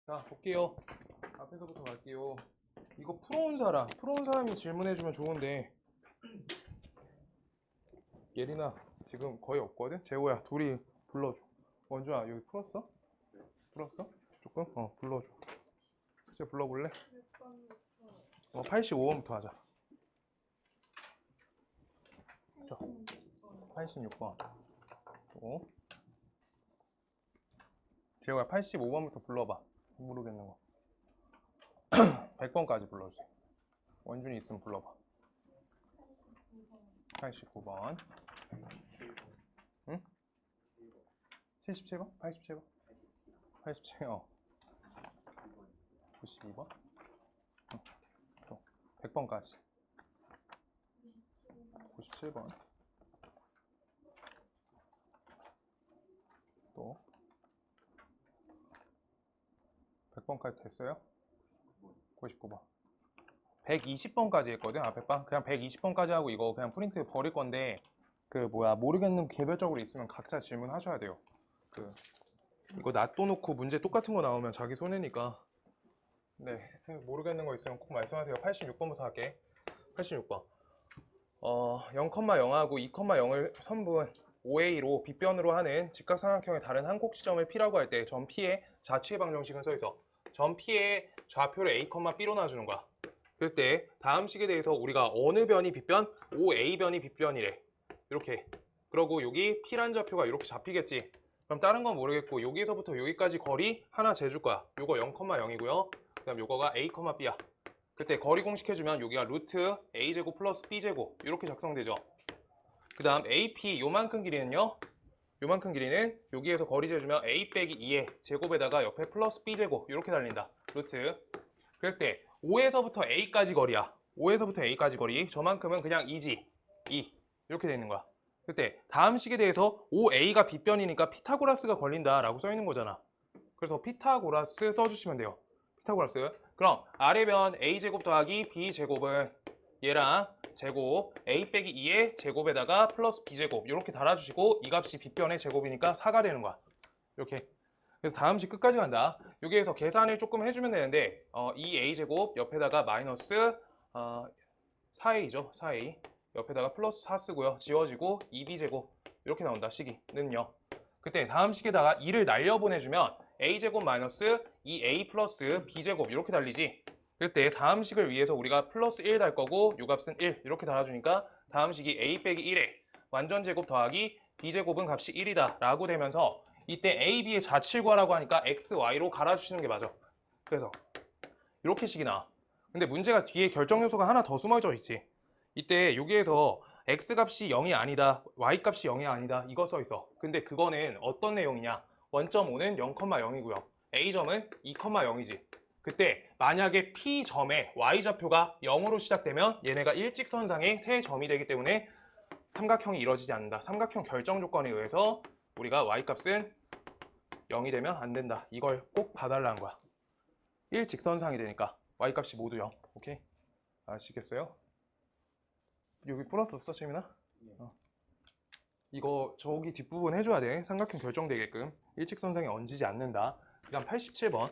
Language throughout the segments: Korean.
자, 볼게요. 앞에서부터 갈게요. 이거 풀어온 사람이 질문해주면 좋은데 예린아 지금 거의 없거든? 재호야 둘이 불러줘. 원주야 여기 풀었어? 풀었어? 조금? 불러줘. 숙제 불러볼래? 85번부터 하자. 자, 86번. 재호야 85번부터 불러봐. 모르겠는 거. 100번까지 불러주세요. 원준이 있으면 불러봐. 89번. 응? 77번? 87번? 87번. 92번? 100번까지. 97번. 또 100번까지 됐어요? 99번. 120번까지 했거든, 앞에 방. 그냥 120번까지 하고 이거 그냥 프린트 버릴 건데 모르겠는 개별적으로 있으면 각자 질문하셔야 돼요. 이거 놔둬놓고 문제 똑같은 거 나오면 자기 손해니까. 네, 모르겠는 거 있으면 꼭 말씀하세요. 86번부터 할게. 86번. 0,0하고 2,0을 선분 OA로 빗변으로 하는 직각삼각형의 다른 한 꼭지점을 P라고 할 때 점 P의 좌측의 방정식은 써있어. 점 P의 좌표를 A, B로 놔주는 거야. 그랬을 때 다음 식에 대해서 우리가 어느 변이 빗변? OA변이 빗변이래. 이렇게. 그러고 여기 P란 좌표가 이렇게 잡히겠지. 그럼 다른 건 모르겠고 여기서부터 여기까지 거리 하나 재줄 거야. 요거 0,0이고요. 그 다음 요거가 A, B야. 그때 거리 공식 해주면 여기가 루트 A제곱 플러스 B제곱 이렇게 작성되죠. 그 다음 AP 요만큼 길이는요. 요만큼 길이는 여기에서 거리 재주면 A 빼기 2의 제곱에다가 옆에 플러스 B제곱 이렇게 달린다. 루트. 그랬을 때 5에서부터 A까지 거리야. 5에서부터 A까지 거리. 저만큼은 그냥 2지. 2. 이렇게 돼 있는 거야. 그때 다음 식에 대해서 OA가 빗변이니까 피타고라스가 걸린다라고 써 있는 거잖아. 그래서 피타고라스 써주시면 돼요. 피타고라스. 그럼 아래변 A제곱 더하기 B제곱은 얘랑 제곱 A 빼기 2의 제곱에다가 플러스 B제곱 이렇게 달아주시고 이 값이 빗변의 제곱이니까 4가 되는 거야. 이렇게. 그래서 다음 식 끝까지 간다. 여기에서 계산을 조금 해주면 되는데 2A제곱 옆에다가 마이너스 4A죠. 4A 옆에다가 플러스 4 쓰고요. 지워지고 2B제곱 이렇게 나온다. 식이는요. 그때 다음 식에다가 2를 날려보내주면 A제곱 마이너스 2A 플러스 B제곱 이렇게 달리지. 그럴 때 다음 식을 위해서 우리가 플러스 1 달 거고 요 값은 1 이렇게 달아주니까 다음 식이 A 빼기 1에 완전 제곱 더하기 B제곱은 값이 1이다 라고 되면서 이때 A, B의 좌측 구하라고 하니까 X, Y로 갈아주시는 게 맞아. 그래서 이렇게 식이 나와. 근데 문제가 뒤에 결정 요소가 하나 더 숨어져 있지. 이때 여기에서 X값이 0이 아니다, Y값이 0이 아니다 이거 써 있어. 근데 그거는 어떤 내용이냐. 원점 O는 0,0이고요. A점은 2,0이지. 그때 만약에 P점에 Y좌표가 0으로 시작되면 얘네가 일직선상의 세 점이 되기 때문에 삼각형이 이루어지지 않는다. 삼각형 결정 조건에 의해서 우리가 Y값은 0이 되면 안 된다. 이걸 꼭 봐달라는 거야. 일직선상이 되니까 Y값이 모두 0. 오케이? 아시겠어요? 여기 풀었었어, 채민아? 이거 저기 뒷부분 해줘야 돼. 삼각형 결정되게끔. 일직선상에 얹히지 않는다. 그 다음 87번.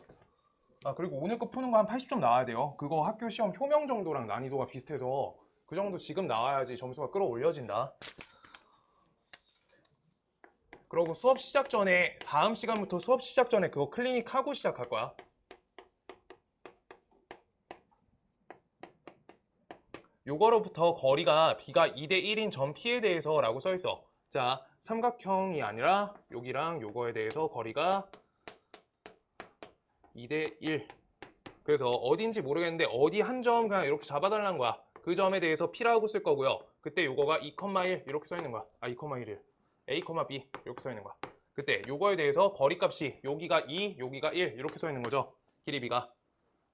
그리고 오늘 거 푸는 거 한 80점 나와야 돼요. 그거 학교 시험 효명 정도랑 난이도가 비슷해서 그 정도 지금 나와야지 점수가 끌어올려진다. 그리고 수업 시작 전에 다음 시간부터 수업 시작 전에 그거 클리닉 하고 시작할 거야. 요거로부터 거리가 B가 2대 1인 점 P에 대해서 라고 써 있어. 자, 삼각형이 아니라 여기랑 요거에 대해서 거리가 2대 1. 그래서 어딘지 모르겠는데 어디 한 점 그냥 이렇게 잡아달라는 거야. 그 점에 대해서 P라고 쓸 거고요. 그때 요거가 2,1 이렇게 써 있는 거야. 2,1을 A, B 이렇게 써 있는 거야. 그때 요거에 대해서 거리값이 여기가 2, 여기가 1 이렇게 써 있는 거죠. 길이 B가.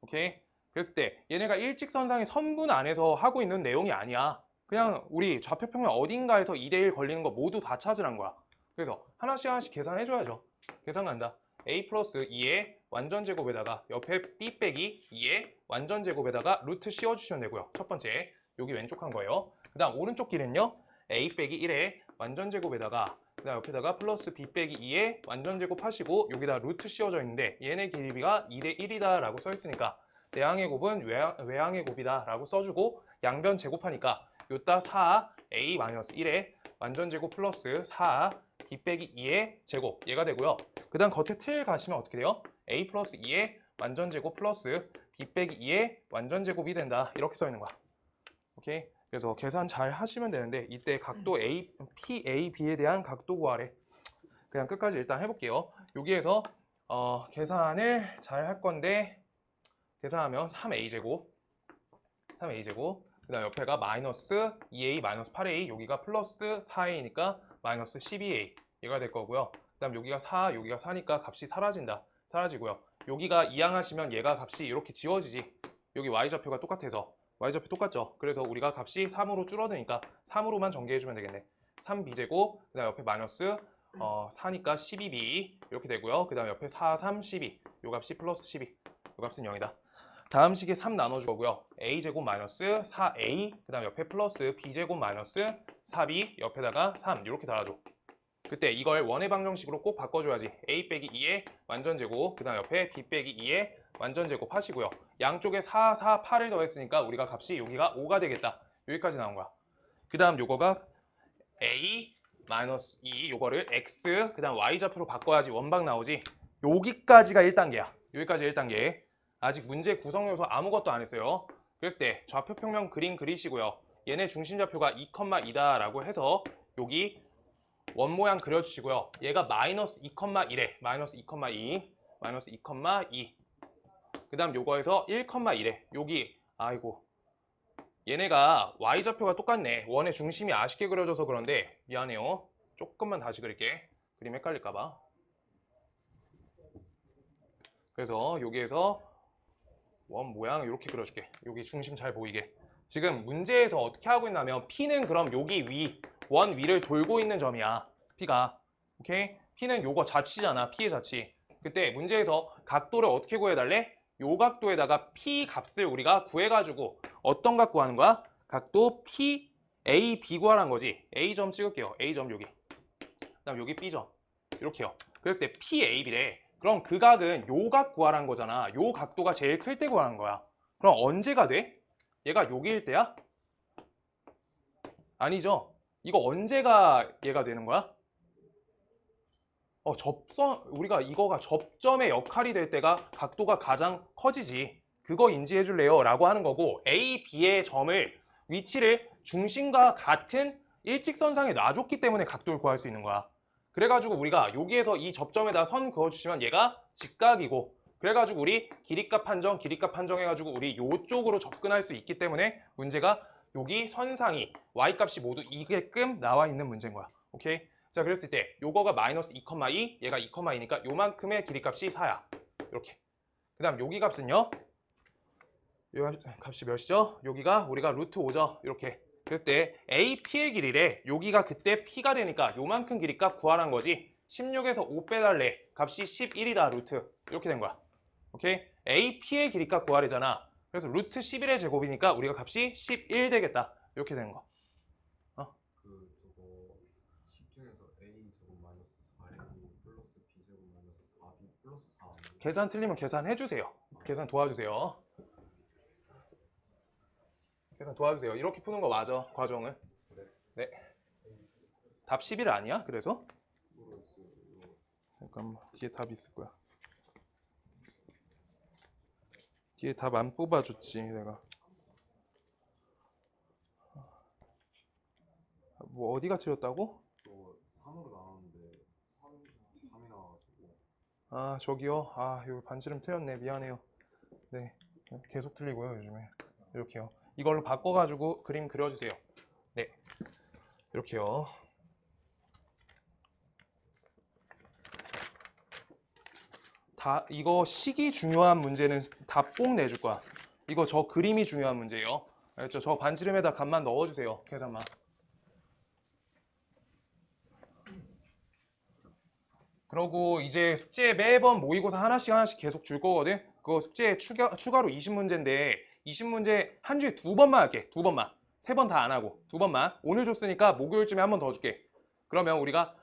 오케이? 그랬을 때 얘네가 일직선상의 선분 안에서 하고 있는 내용이 아니야. 그냥 우리 좌표평면 어딘가에서 2대 1 걸리는 거 모두 다 찾으란 거야. 그래서 하나씩 하나씩 계산해줘야죠. 계산 간다. A 플러스 2의 완전제곱에다가 옆에 B 빼기 2의 완전제곱에다가 루트 씌워주시면 되고요. 첫 번째 여기 왼쪽 한 거예요. 그 다음 오른쪽 길은요. A 빼기 1의 완전제곱에다가 그다음 옆에다가 플러스 b 빼기 2에 완전 제곱하시고 여기다 루트 씌워져 있는데 얘네 길이가 2대 1이다 라고 써 있으니까 내항의 곱은 외항의 곱이다 라고 써주고 양변 제곱하니까 요따 4a-1에 완전 제곱 플러스 4b 빼기 2의 제곱 얘가 되고요. 그 다음 겉에 틀 가시면 어떻게 돼요? a 플러스 2의 완전 제곱 플러스 b 빼기 2의 완전 제곱이 된다 이렇게 써 있는 거야. 오케이? 그래서 계산 잘 하시면 되는데 이때 각도 PAB에 대한 각도 구하래. 그냥 끝까지 일단 해볼게요. 여기에서 계산을 잘 할 건데 계산하면 3a제곱 그 다음 옆에가 마이너스 2a 마이너스 8a 여기가 플러스 4a니까 마이너스 12a 얘가 될 거고요. 그 다음 여기가 4 여기가 4니까 값이 사라지고요. 여기가 이항하시면 얘가 값이 이렇게 지워지지. 여기 y좌표가 똑같아서 y좌표 똑같죠. 그래서 우리가 값이 3으로 줄어드니까 3으로만 전개해주면 되겠네. 3b제곱 그 다음 옆에 마이너스 4니까 12b 이렇게 되고요. 그 다음 옆에 4, 3, 12 요 값이 플러스 12 요 값은 0이다. 다음 식에 3 나눠줄 거고요. a제곱 마이너스 4a 그 다음 옆에 플러스 b제곱 마이너스 4b 옆에다가 3 이렇게 달아줘. 그때 이걸 원의 방정식으로 꼭 바꿔줘야지. a 빼기 2의 완전 제곱 그 다음 옆에 b 빼기 2의 완전 제곱 하시고요. 양쪽에 4, 4, 8을 더했으니까 우리가 값이 여기가 5가 되겠다. 여기까지 나온 거야. 그 다음 요거가 a 마이너스 2 요거를 x 그 다음 y좌표로 바꿔야지 원방 나오지. 여기까지가 1단계야. 여기까지 1단계. 아직 문제 구성 요소 아무것도 안 했어요. 그랬을 때 좌표 평면 그림 그리시고요. 얘네 중심 좌표가 2,2다 라고 해서 여기 원 모양 그려주시고요. 얘가 마이너스 2,1에 마이너스 2,2 마이너스 2,2 그 다음 요거에서 1,1에 여기 아이고 얘네가 y좌표가 똑같네. 원의 중심이 아쉽게 그려져서 그런데 미안해요. 조금만 다시 그릴게. 그림 헷갈릴까봐. 그래서 여기에서 원 모양 이렇게 그려줄게. 여기 중심 잘 보이게. 지금 문제에서 어떻게 하고 있냐면 P는 그럼 여기 원 위를 돌고 있는 점이야. P가. 오케이? P는 요거 자취잖아. P의 자취. 그때 문제에서 각도를 어떻게 구해달래? 요 각도에다가 P 값을 우리가 구해가지고 어떤 각 구하는 거야? 각도 P, A, B 구하라는 거지. A점 찍을게요. A점 여기. 그 다음 여기 B점. 이렇게요. 그랬을 때 P, A, B래. 그럼 그 각은 요 각 구하라는 거잖아. 요 각도가 제일 클 때 구하는 거야. 그럼 언제가 돼? 얘가 여기일 때야? 아니죠. 이거 언제가 얘가 되는 거야? 우리가 이거가 접점의 역할이 될 때가 각도가 가장 커지지. 그거 인지해 줄래요? 라고 하는 거고 A, B의 점을 위치를 중심과 같은 일직선상에 놔줬기 때문에 각도를 구할 수 있는 거야. 그래가지고 우리가 여기에서 이 접점에다 선 그어주시면 얘가 직각이고 그래가지고 우리 길이값 판정 해가지고 우리 요쪽으로 접근할 수 있기 때문에 문제가 여기 선상이 y값이 모두 이게끔 나와 있는 문제인 거야. 오케이? 자, 그랬을 때 요거가 마이너스 2,2 얘가 2,2니까 요만큼의 길이값이 4야. 이렇게. 그 다음 여기 값은요. 요 값이 몇이죠? 여기가 우리가 루트 5죠. 이렇게. 그랬을 때 AP의 길이래. 여기가 그때 P가 되니까 요만큼 길이값 구하란 거지. 16에서 5 빼달래. 값이 11이다. 루트. 이렇게 된 거야. 오케이? AP의 길이값 구하래잖아. 그래서 루트 11의 제곱이니까 우리가 값이 11 되겠다. 이렇게 되는 거. 저거 10 중에서 a 제곱 마이너스 4a 플러스 b 제곱 마이너스 4b 플러스 4 계산 틀리면 계산해 주세요. 계산 도와주세요. 계산 도와주세요. 이렇게 푸는 거 맞아. 과정을. 네. 답 11 아니야? 그래서? 잠깐만. 뒤에 답이 있을 거야. 뒤에 답 안 뽑아줬지 내가. 뭐 어디가 틀렸다고? 3으로 나왔는데 3이 나와가지고 아 저기요. 아 여기 반지름 틀렸네. 미안해요. 네. 계속 틀리고요 요즘에. 이렇게요. 이걸로 바꿔가지고 그림 그려주세요. 네. 이렇게요. 이거 식이 중요한 문제는 답 꼭 내줄 거야. 이거 저 그림이 중요한 문제예요. 알겠죠? 저 반지름에다 값만 넣어주세요. 계산만. 그러고 이제 숙제 매번 모의고사 하나씩 계속 줄 거거든. 그거 숙제 추가로 20문제인데 20문제 한 주에 2번만 할게. 2번만. 3번 다 안 하고 2번만. 오늘 줬으니까 목요일쯤에 한 번 더 줄게. 그러면 우리가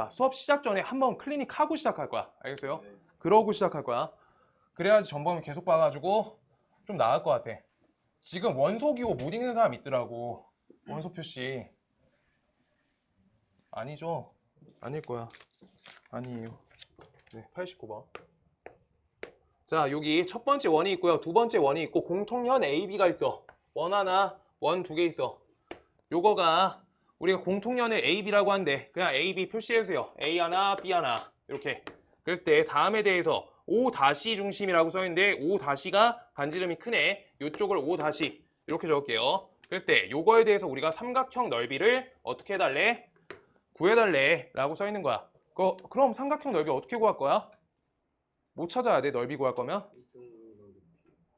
수업 시작 전에 한번 클리닉 하고 시작할 거야. 알겠어요? 네. 그러고 시작할 거야. 그래야지 전범위 계속 봐가지고 좀 나을 것 같아. 지금 원소 기호 못 읽는 사람 있더라고. 원소 표시. 아니죠. 아닐 거야. 아니에요. 네, 89번. 자, 여기 첫 번째 원이 있고요. 두 번째 원이 있고 공통현 AB가 있어. 원 하나, 원 두 개 있어. 요거가 우리가 공통연의 AB라고 한대. 그냥 AB 표시해주세요. A 하나, B 하나 이렇게. 그랬을 때 다음에 대해서 O 다시 중심이라고 써있는데 O 다시가 반지름이 크네. 이쪽을 O 다시 이렇게 적을게요. 그랬을 때 요거에 대해서 우리가 삼각형 넓이를 어떻게 해달래? 구해달래 라고 써있는 거야. 그럼 삼각형 넓이 어떻게 구할 거야? 뭐 찾아야 돼? 넓이 구할 거면?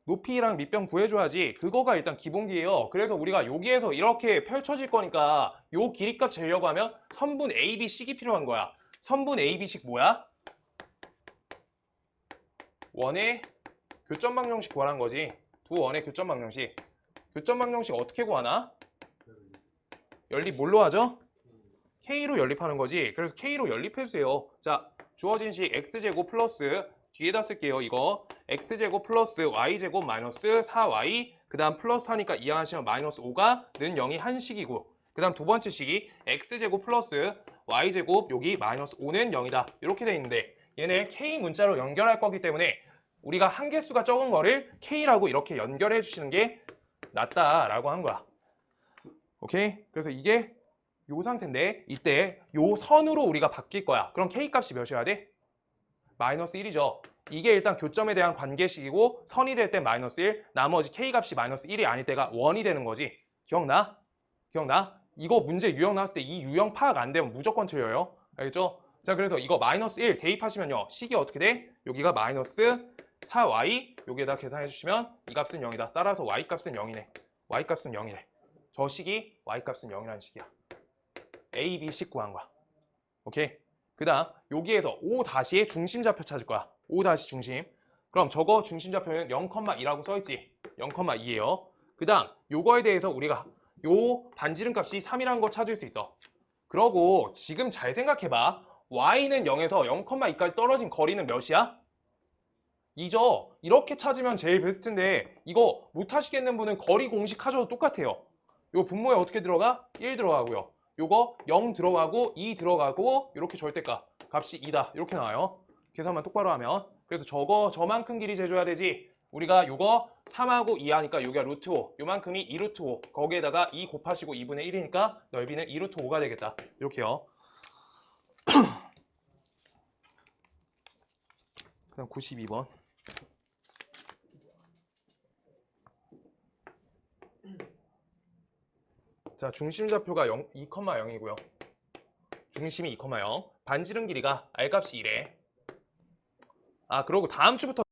높이랑 밑변 구해줘야지. 그거가 일단 기본기예요. 그래서 우리가 여기에서 이렇게 펼쳐질 거니까 요 길이값 재려고 하면 선분 AB식이 필요한 거야. 선분 AB식 뭐야? 원의 교점 방정식 구하라는 거지. 두 원의 교점 방정식. 교점 방정식 어떻게 구하나? 연립 뭘로 하죠? K로 연립하는 거지. 그래서 K로 연립해주세요. 자, 주어진 식 X제곱 플러스 뒤에다 쓸게요. 이거 X제곱 플러스 Y제곱 마이너스 4Y 그 다음 플러스 하니까 이항하시면 마이너스 5가 는 0이 한 식이고 그 다음 두 번째 식이 X제곱 플러스 Y제곱 여기 마이너스 5는 0이다. 이렇게 돼 있는데 얘네 K 문자로 연결할 거기 때문에 우리가 한 개수가 적은 거를 K라고 이렇게 연결해 주시는 게 낫다라고 한 거야. 오케이? 그래서 이게 요 상태인데 이때 요 선으로 우리가 바뀔 거야. 그럼 K 값이 몇이어야 돼? 마이너스 1이죠. 이게 일단 교점에 대한 관계식이고 선이 될 때 마이너스 1, 나머지 K 값이 마이너스 1이 아닐 때가 1이 되는 거지. 기억나? 기억나? 이거 문제 유형 나왔을 때 이 유형 파악 안 되면 무조건 틀려요. 알겠죠? 자, 그래서 이거 마이너스 1 대입하시면요. 식이 어떻게 돼? 여기가 마이너스 4y 여기에다 계산해 주시면 이 값은 0이다. 따라서 y 값은 0이네. y 값은 0이래. 저 식이 y 값은 0이라는 식이야. A, B 식 구한 거야. 오케이? 그 다음 여기에서 O 다시의 중심좌표 찾을 거야. O 다시 중심. 그럼 저거 중심좌표는 0,2라고 써있지. 0,2예요. 그 다음 요거에 대해서 우리가 요 반지름 값이 3이라는 거 찾을 수 있어. 그러고 지금 잘 생각해봐. Y는 0에서 0,2까지 떨어진 거리는 몇이야? 2죠. 이렇게 찾으면 제일 베스트인데 이거 못 하시겠는 분은 거리 공식 하셔도 똑같아요. 요 분모에 어떻게 들어가? 1 들어가고요. 요거 0 들어가고 2 들어가고 이렇게 절대값 값이 2다. 이렇게 나와요. 계산만 똑바로 하면. 그래서 저만큼 길이 재줘야 되지. 우리가 요거 3하고 2 하니까 여기가 루트 5. 요만큼이 2 루트 5. 거기에다가 2 곱하시고 2분의 1이니까 넓이는 2 루트 5가 되겠다. 이렇게요. 그다음 92번. 자, 중심좌표가 2,0이고요. 중심이 2,0. 반지름 길이가 R값이 1에. 아, 그러고 다음 주부터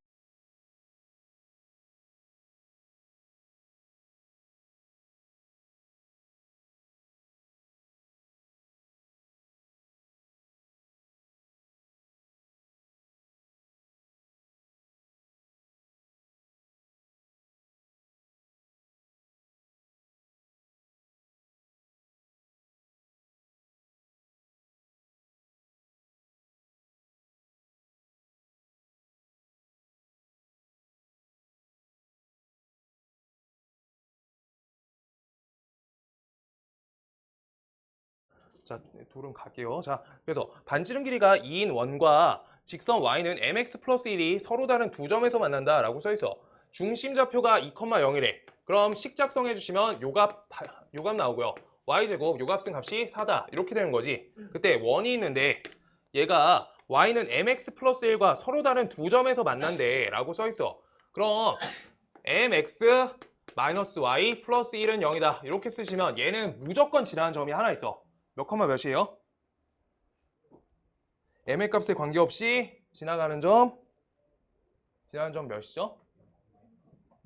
자, 둘은 갈게요. 자, 그래서 반지름 길이가 2인 원과 직선 y는 mx 플러스 1이 서로 다른 두 점에서 만난다 라고 써있어. 중심좌표가 2,0이래. 그럼 식 작성해 주시면 요값 나오고요. y제곱 요 값은 값이 4다. 이렇게 되는 거지. 그때 원이 있는데 얘가 y는 mx 플러스 1과 서로 다른 두 점에서 만난대 라고 써있어. 그럼 mx 마이너스 y 플러스 1은 0이다. 이렇게 쓰시면 얘는 무조건 지나는 점이 하나 있어. 몇 컴마 몇이에요? m의 값에 관계없이 지나가는 점 몇이죠?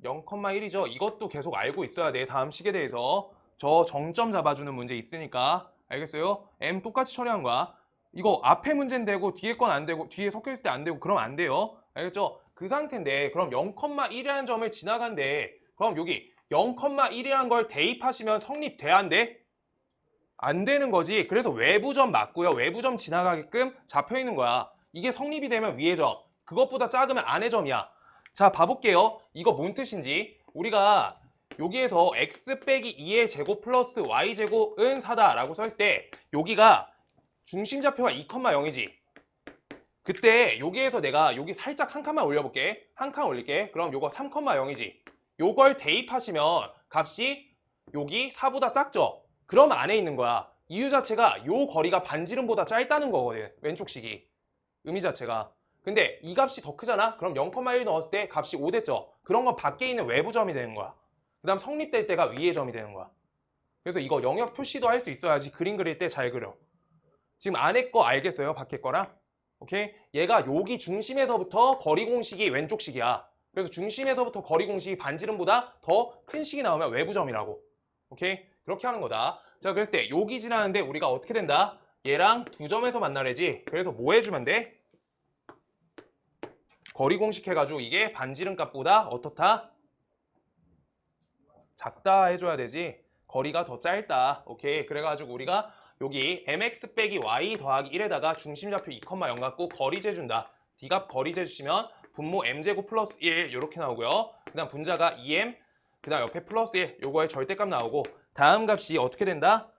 0,1이죠. 이것도 계속 알고 있어야 돼. 다음 식에 대해서. 저 정점 잡아주는 문제 있으니까. 알겠어요? m 똑같이 처리한 거야. 이거 앞에 문제는 되고 뒤에 건 안 되고 뒤에 섞여 있을 때 안 되고 그러면 안 돼요. 알겠죠? 그 상태인데 그럼 0,1이라는 점을 지나간대. 그럼 여기 0,1이라는 걸 대입하시면 성립돼야 안 돼? 안 되는 거지. 그래서 외부점 맞고요. 외부점 지나가게끔 잡혀 있는 거야. 이게 성립이 되면 위의 점, 그것보다 작으면 안의 점이야. 자, 봐볼게요. 이거 뭔 뜻인지. 우리가 여기에서 x 빼기 2의 제곱 플러스 y 제곱은 4다 라고 써있을 때 여기가 중심좌표가 2,0이지. 그때 여기에서 내가 여기 살짝 한 칸만 올려볼게. 한 칸 올릴게. 그럼 요거 3,0이지. 요걸 대입하시면 값이 여기 4보다 작죠? 그럼 안에 있는 거야. 이유 자체가 요 거리가 반지름보다 짧다는 거거든. 왼쪽 식이. 의미 자체가. 근데 이 값이 더 크잖아? 그럼 0,1 넣었을 때 값이 5 됐죠? 그런 건 밖에 있는 외부 점이 되는 거야. 그 다음 성립될 때가 위의 점이 되는 거야. 그래서 이거 영역 표시도 할 수 있어야지 그림 그릴 때 잘 그려. 지금 안에 거 알겠어요? 밖에 거랑? 오케이? 얘가 여기 중심에서부터 거리 공식이 왼쪽 식이야. 그래서 중심에서부터 거리 공식이 반지름보다 더 큰 식이 나오면 외부 점이라고. 오케이? 그렇게 하는 거다. 자, 그랬을 때 여기 지나는데 우리가 어떻게 된다? 얘랑 두 점에서 만나래지. 그래서 뭐 해주면 돼? 거리 공식 해가지고 이게 반지름 값보다 어떻다? 작다 해줘야 되지. 거리가 더 짧다. 오케이. 그래가지고 우리가 여기 mx 빼기 y 더하기 1에다가 중심좌표 2,0 갖고 거리 재준다. d값 거리 재주시면 분모 m제곱 플러스 1 이렇게 나오고요. 그 다음 분자가 2m, 그 다음 옆에 플러스 1 요거의 절대값 나오고 다음 값이 어떻게 된다?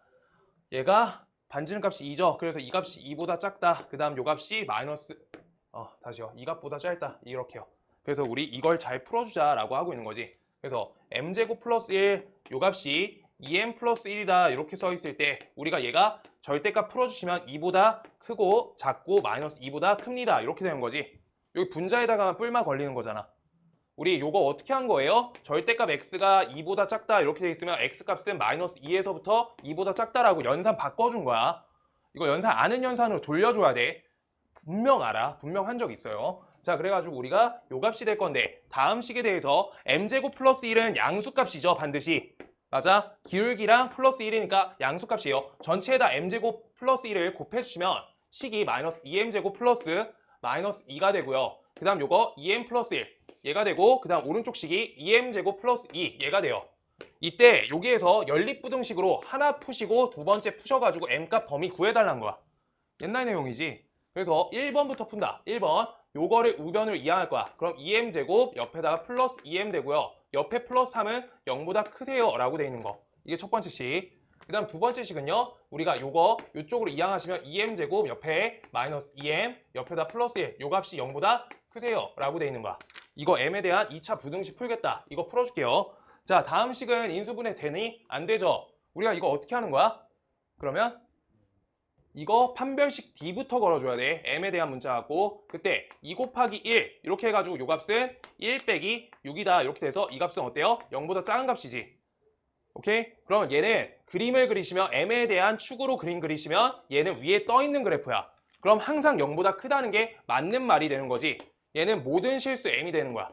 얘가 반지름 값이 2죠. 그래서 이 값이 2보다 작다. 그 다음 요 값이 마이너스 다시요. 이 값보다 짧다. 이렇게요. 그래서 우리 이걸 잘 풀어주자라고 하고 있는 거지. 그래서 m제곱 플러스 1 요 값이 2m 플러스 1이다 이렇게 써 있을 때 우리가 얘가 절대값 풀어주시면 2보다 크고 작고 마이너스 2보다 큽니다. 이렇게 되는 거지. 여기 분자에다가 뿔마 걸리는 거잖아. 우리 요거 어떻게 한 거예요? 절대값 x가 2보다 작다 이렇게 돼 있으면 x값은 마이너스 2에서부터 2보다 작다라고 연산 바꿔준 거야. 이거 연산 아는 연산으로 돌려줘야 돼. 분명 알아. 분명 한 적 있어요. 자, 그래가지고 우리가 요 값이 될 건데 다음 식에 대해서 m제곱 플러스 1은 양수값이죠. 반드시. 맞아? 기울기랑 플러스 1이니까 양수값이에요. 전체에다 m제곱 플러스 1을 곱해주시면 식이 마이너스 2m제곱 플러스 마이너스 2가 되고요. 그 다음 요거 2m 플러스 1 얘가 되고 그 다음 오른쪽 식이 2m제곱 플러스 2 얘가 돼요. 이때 여기에서 연립부등식으로 하나 푸시고 두 번째 푸셔가지고 m값 범위 구해달라는 거야. 옛날 내용이지. 그래서 1번부터 푼다. 1번 요거를 우변으로 이항할 거야. 그럼 2m제곱 옆에다가 플러스 2m 되고요. 옆에 플러스 3은 0보다 크세요 라고 돼 있는 거. 이게 첫 번째 식. 그 다음 두 번째 식은요. 우리가 요거 요쪽으로 이항하시면 2m제곱 옆에 마이너스 2m 옆에다 플러스 1 요 값이 0보다 크세요 라고 돼 있는 거야. 이거 m에 대한 2차 부등식 풀겠다. 이거 풀어줄게요. 자, 다음 식은 인수분해 되니? 안 되죠? 우리가 이거 어떻게 하는 거야? 그러면 이거 판별식 D부터 걸어줘야 돼. M에 대한 문자 갖고 그때 2 곱하기 1 이렇게 해가지고 요 값은 1 빼기 6이다 이렇게 돼서 이 값은 어때요? 0보다 작은 값이지. 오케이? 그럼 얘는 그림을 그리시면 M에 대한 축으로 그림 그리시면 얘는 위에 떠 있는 그래프야. 그럼 항상 0보다 크다는 게 맞는 말이 되는 거지. 얘는 모든 실수 M이 되는 거야.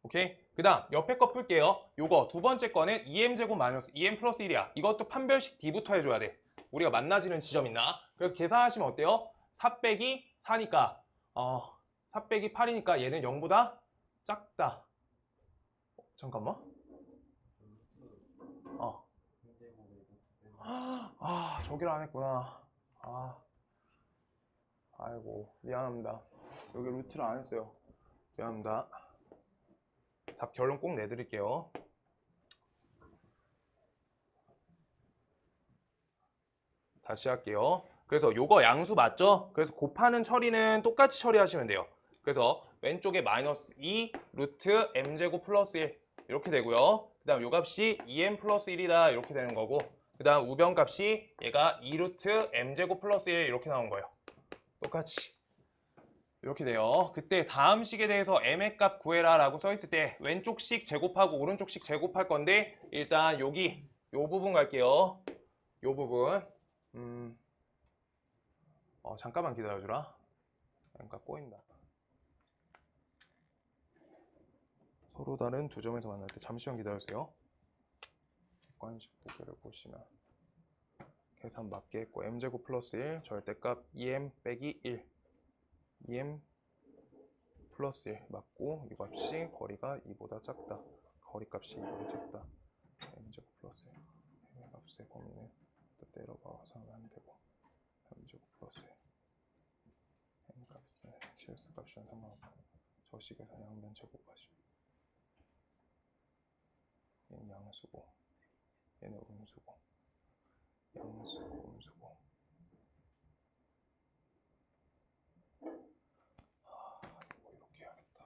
오케이? 그 다음 옆에 거 풀게요. 요거 두 번째 거는 2m제곱 마이너스 2m 플러스 1이야. 이것도 판별식 D부터 해줘야 돼. 우리가 만나지는 지점 있나? 그래서 계산하시면 어때요? 4 빼기 4니까 4 빼기 8이니까 얘는 0보다 작다. 잠깐만. 저기를 안 했구나. 아이고 미안합니다. 여기 루트를 안 했어요. 미안합니다. 답 결론 꼭 내드릴게요. 다시 할게요. 그래서 요거 양수 맞죠? 그래서 곱하는 처리는 똑같이 처리하시면 돼요. 그래서 왼쪽에 마이너스 2 루트 m제곱 플러스 1 이렇게 되고요. 그 다음 요 값이 2m 플러스 1이다 이렇게 되는 거고 그 다음 우변 값이 얘가 2 루트 m제곱 플러스 1 이렇게 나온 거예요. 똑같이. 이렇게 돼요. 그때 다음 식에 대해서 m의 값 구해라 라고 써 있을 때 왼쪽 식 제곱하고 오른쪽 식 제곱할 건데 일단 여기 요 부분 갈게요. 요 부분 잠깐만 기다려주라. 잠깐 꼬인다. 서로 다른 두 점에서 만날 때 잠시만 기다려주세요. 객관식 보기를 보시면 계산 맞게 했고 m제곱 플러스 1 절대값 2m 빼기 1 2m 플러스 1 맞고 이 값이 거리가 2보다 작다. 거리 값이 2보다 작다. m제곱 플러스 m 값의 범위는 때려박아서 하면 되고 3제곱 플러스 m 값은 실수 값이랑 상관없고 저식에서 양변 제곱하시 얘는 양수고 얘는 음수고 양수고 음수고 이렇게 해야겠다.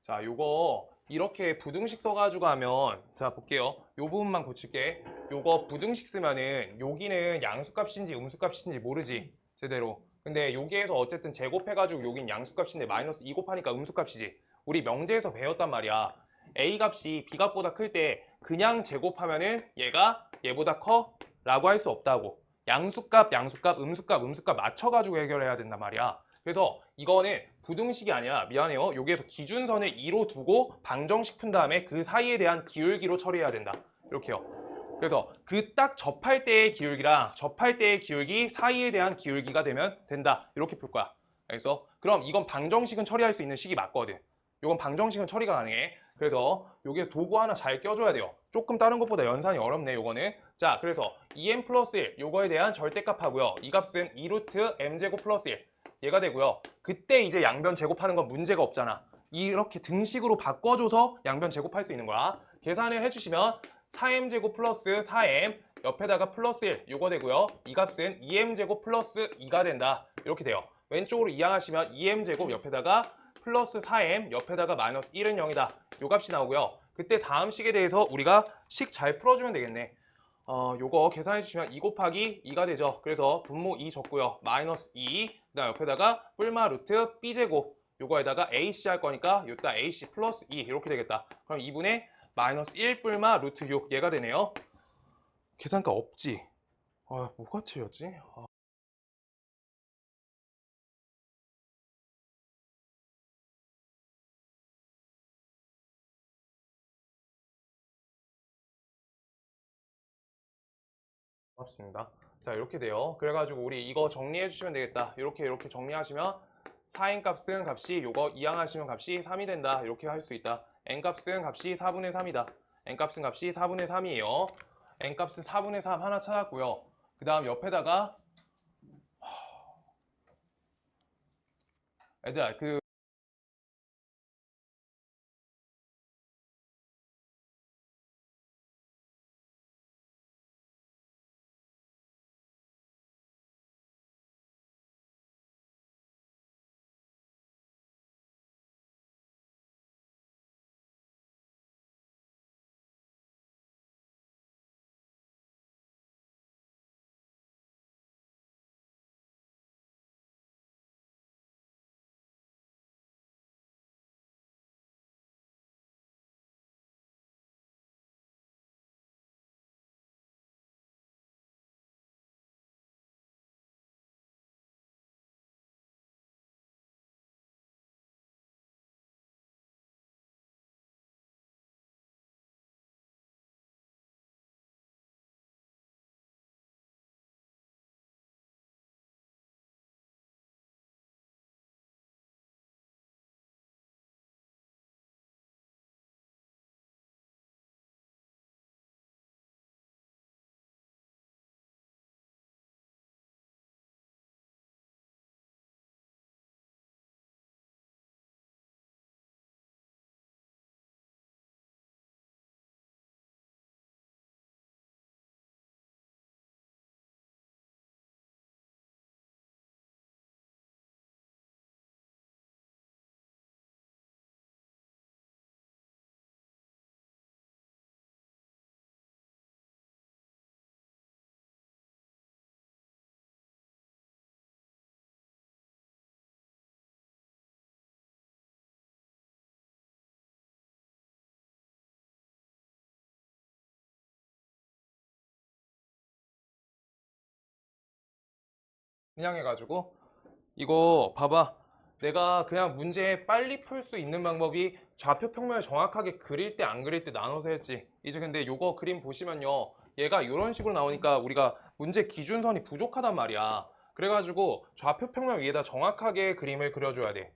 자, 요거 이렇게 부등식 써가지고 하면 자 볼게요. 요 부분만 고칠게. 요거 부등식 쓰면은 여기는 양수값인지 음수값인지 모르지 제대로. 근데 여기에서 어쨌든 제곱해가지고 여긴 양수값인데 마이너스 2 곱하니까 음수값이지. 우리 명제에서 배웠단 말이야. A 값이 B 값보다 클 때 그냥 제곱하면은 얘가 얘보다 커? 라고 할 수 없다고. 양수값, 양수값, 음수값, 음수값 맞춰가지고 해결해야 된단 말이야. 그래서 이거는 부등식이 아니라 미안해요. 여기에서 기준선을 2로 두고 방정식 푼 다음에 그 사이에 대한 기울기로 처리해야 된다. 이렇게요. 그래서 그 딱 접할 때의 기울기랑 접할 때의 기울기 사이에 대한 기울기가 되면 된다. 이렇게 풀 거야. 그래서 그럼 이건 방정식은 처리할 수 있는 식이 맞거든. 이건 방정식은 처리가 가능해. 그래서 여기에서 도구 하나 잘 껴줘야 돼요. 조금 다른 것보다 연산이 어렵네, 요거는. 자, 그래서 2m 플러스 1, 요거에 대한 절대값 하고요. 이 값은 2루트 m제곱 플러스 1. 얘가 되고요. 그때 이제 양변 제곱하는 건 문제가 없잖아. 이렇게 등식으로 바꿔줘서 양변 제곱할 수 있는 거야. 계산을 해주시면 4m제곱 플러스 4m 옆에다가 플러스 1 요거 되고요. 이 값은 2m제곱 플러스 2가 된다. 이렇게 돼요. 왼쪽으로 이항하시면 2m제곱 옆에다가 플러스 4m 옆에다가 마이너스 1은 0이다. 요 값이 나오고요. 그때 다음 식에 대해서 우리가 식 잘 풀어주면 되겠네. 요거 계산해 주시면 2 곱하기 2가 되죠. 그래서 분모 2 적고요. 마이너스 2, 그다음 옆에다가 뿔마 루트 b제곱 요거에다가 ac 할 거니까 요따 ac 플러스 2 이렇게 되겠다. 그럼 2분의 마이너스 1 뿔마 루트 6 얘가 되네요. 계산가 없지? 뭐가 틀렸지? 고맙습니다. 자, 이렇게 돼요. 그래가지고 우리 이거 정리해 주시면 되겠다. 이렇게 정리하시면 4n 값은 값이 요거 이항하시면 값이 3이 된다. 이렇게 할 수 있다. n 값은 값이 4분의 3이다. n 값은 값이 4분의 3이에요. n 값은 4분의 3 하나 찾았고요. 그 다음 옆에다가 얘들아 그냥 해가지고 이거 봐봐. 내가 그냥 문제 빨리 풀 수 있는 방법이 좌표 평면을 정확하게 그릴 때 안 그릴 때 나눠서 했지. 이제 근데 요거 그림 보시면요. 얘가 이런 식으로 나오니까 우리가 문제 기준선이 부족하단 말이야. 그래가지고 좌표 평면 위에다 정확하게 그림을 그려줘야 돼.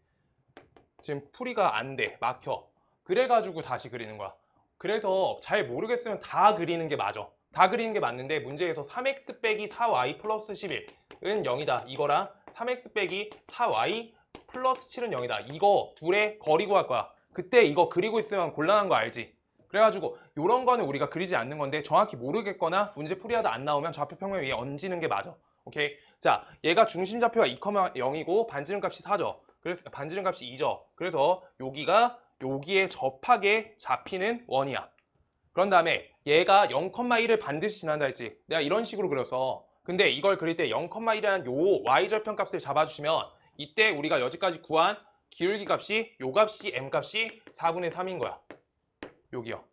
지금 풀이가 안 돼. 막혀. 그래가지고 다시 그리는 거야. 그래서 잘 모르겠으면 다 그리는 게 맞아. 다 그리는 게 맞는데 문제에서 3x 빼기 4y 플러스 11은 0이다. 이거랑 3x 빼기 4y 플러스 7은 0이다. 이거 둘의 거리 구할 거야. 그때 이거 그리고 있으면 곤란한 거 알지? 그래가지고 이런 거는 우리가 그리지 않는 건데 정확히 모르겠거나 문제 풀이하다 안 나오면 좌표 평면 위에 얹는 게 맞아. 오케이? 자, 얘가 중심 좌표가 2,0이고 반지름 값이 4죠. 그래서 반지름 값이 2죠. 그래서 여기에 접하게 잡히는 원이야. 그런 다음에 얘가 0,1을 반드시 지난다 했지. 내가 이런 식으로 그렸어. 근데 이걸 그릴 때 0,1이라는 요 y절편 값을 잡아주시면 이때 우리가 여지까지 구한 기울기 값이 요 값이 m 값이 4분의 3인 거야. 여기요.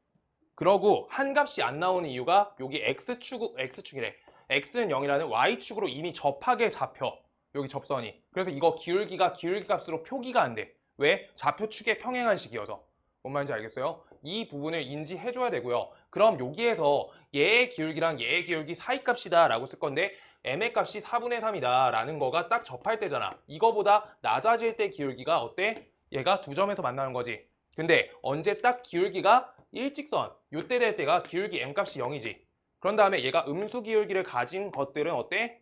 그러고 한 값이 안 나오는 이유가 여기 x축이래. x는 0이라는 y축으로 이미 접하게 잡혀. 여기 접선이. 그래서 이거 기울기가 기울기 값으로 표기가 안 돼. 왜? 좌표축의 평행한 식이어서. 뭔 말인지 알겠어요? 이 부분을 인지해줘야 되고요. 그럼 여기에서 얘의 기울기랑 얘의 기울기 사이 값이다 라고 쓸 건데 m의 값이 4분의 3이다 라는 거가 딱 접할 때잖아. 이거보다 낮아질 때 기울기가 어때? 얘가 두 점에서 만나는 거지. 근데 언제 딱 기울기가 일직선, 요때 될 때가 기울기 m 값이 0이지. 그런 다음에 얘가 음수 기울기를 가진 것들은 어때?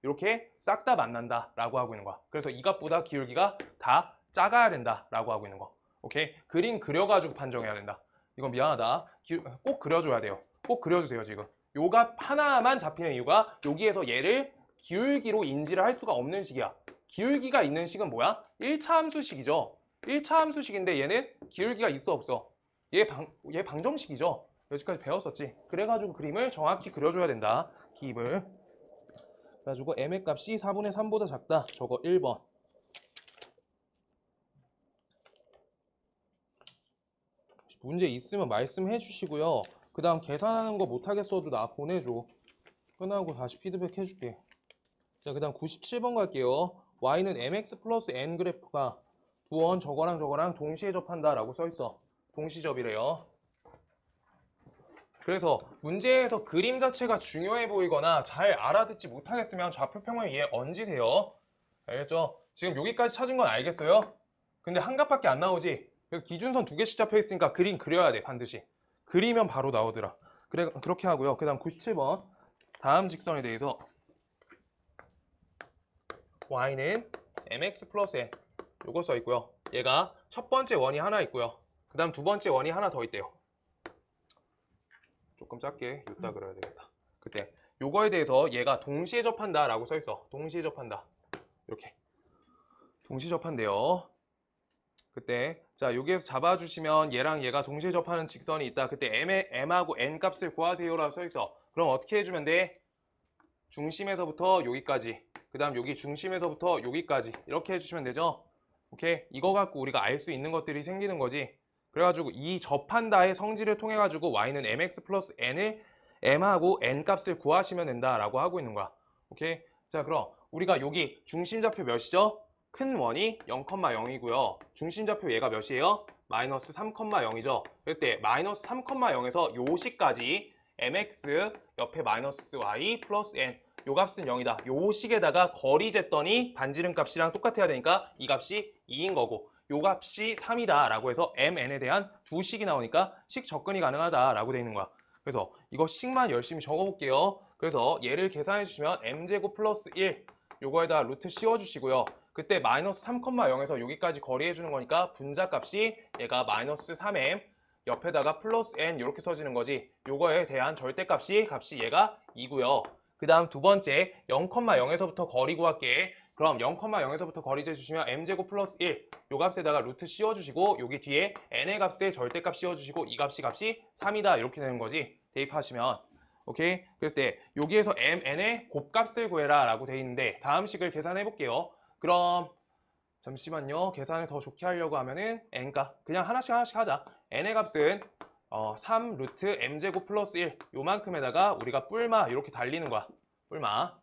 이렇게 싹 다 만난다 라고 하고 있는 거야. 그래서 이 값보다 기울기가 다 작아야 된다 라고 하고 있는 거. 오케이? 그림 그려가지고 판정해야 된다. 이건 미안하다. 꼭 그려줘야 돼요. 꼭 그려주세요 지금. 요 값 하나만 잡히는 이유가 여기에서 얘를 기울기로 인지를 할 수가 없는 식이야. 기울기가 있는 식은 뭐야? 1차 함수식이죠. 1차 함수식인데 얘는 기울기가 있어 없어? 얘 방정식이죠. 여기까지 배웠었지. 그래가지고 그림을 정확히 그려줘야 된다. 기입을. 그래가지고 m의 값이 4분의 3보다 작다. 저거 1번. 문제 있으면 말씀해 주시고요. 그 다음 계산하는 거 못하겠어도 나 보내줘. 끝나고 다시 피드백 해줄게. 자, 그 다음 97번 갈게요. y는 mx 플러스 n 그래프가 두원 저거랑 저거랑 동시에 접한다 라고 써있어. 동시접이래요. 그래서 문제에서 그림 자체가 중요해 보이거나 잘 알아듣지 못하겠으면 좌표 평면 위에 얹으세요. 알겠죠? 지금 여기까지 찾은 건 알겠어요? 근데 한 값밖에 안 나오지? 그래서 기준선 두 개씩 잡혀 있으니까 그림 그려야 돼, 반드시. 그리면 바로 나오더라. 그래, 그렇게 하고요. 그 다음 97번. 다음 직선에 대해서 y는 mx 플러스 n 요거 써 있고요. 얘가 첫 번째 원이 하나 있고요. 그 다음 두 번째 원이 하나 더 있대요. 조금 작게 이따 그려야 되겠다. 그때 요거에 대해서 얘가 동시에 접한다 라고 써 있어. 동시에 접한다. 이렇게 동시에 접한대요. 그때 자 여기에서 잡아주시면 얘랑 얘가 동시에 접하는 직선이 있다. 그때 m하고 n 값을 구하세요 라고 써 있어. 그럼 어떻게 해주면 돼? 중심에서부터 여기까지, 그 다음 여기 중심에서부터 여기까지 이렇게 해주시면 되죠. 오케이? 이거 갖고 우리가 알 수 있는 것들이 생기는 거지. 그래가지고 이 접한다의 성질을 통해 가지고 y는 mx 플러스 n을 m하고 n 값을 구하시면 된다라고 하고 있는 거야. 오케이? 자, 그럼 우리가 여기 중심좌표 몇이죠? 큰 원이 0,0이고요. 중심좌표 얘가 몇이에요? 마이너스 3,0이죠. 그럴 때 마이너스 3,0에서 요 식까지 mx 옆에 마이너스 y 플러스 n 요 값은 0이다. 요 식에다가 거리 쟀더니 반지름 값이랑 똑같아야 되니까 이 값이 2인 거고 요 값이 3이다 라고 해서 mn에 대한 두 식이 나오니까 식 접근이 가능하다 라고 되어 있는 거야. 그래서 이거 식만 열심히 적어 볼게요. 그래서 얘를 계산해 주시면 m제곱 플러스 1 요거에다 루트 씌워 주시고요. 그때 마이너스 3,0에서 여기까지 거리해 주는 거니까 분자 값이 얘가 마이너스 3m 옆에다가 플러스 n 이렇게 써지는 거지. 요거에 대한 절대값이 얘가 2고요. 그 다음 두 번째 0,0에서부터 거리 구할게. 그럼 0,0에서부터 거리 재주시면 m제곱 플러스 1 요 값에다가 루트 씌워주시고 여기 뒤에 n의 값에 절대값 씌워주시고 이 값이 3이다 이렇게 되는 거지. 대입하시면 오케이. 그랬을 때 여기에서 mn의 곱값을 구해라 라고 돼 있는데 다음 식을 계산해 볼게요. 그럼 잠시만요. 계산을 더 좋게 하려고 하면은 n값 그냥 하나씩 하자. n의 값은 3 루트 m제곱 플러스 1 요만큼에다가 우리가 뿔마 이렇게 달리는 거야. 뿔마.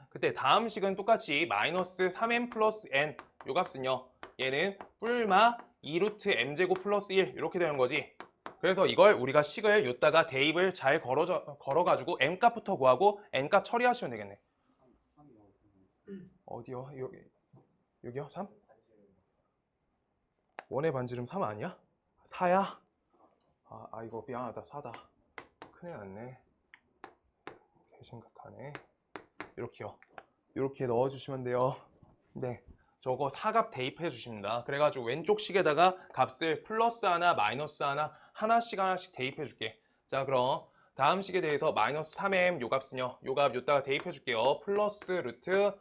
그때 다음 식은 똑같이 마이너스 3m 플러스 n 요 값은요. 얘는 뿔마 2 루트 m제곱 플러스 1 이렇게 되는 거지. 그래서 이걸 우리가 식을 요다가 대입을 잘 걸어가지고 m값부터 구하고 n값 처리하시면 되겠네. 어디요? 여기요? 3? 원의 반지름 3 아니야? 4야? 이거 미안하다. 사다. 큰일 났네. 개 심각하네. 이렇게요. 이렇게 넣어주시면 돼요. 네. 저거 4값 대입해 주십니다. 그래가지고 왼쪽 식에다가 값을 플러스 하나, 마이너스 하나, 하나씩 대입해 줄게. 자, 그럼 다음 식에 대해서 마이너스 3m 요 값은요. 요 값 요따가 대입해 줄게요. 플러스 루트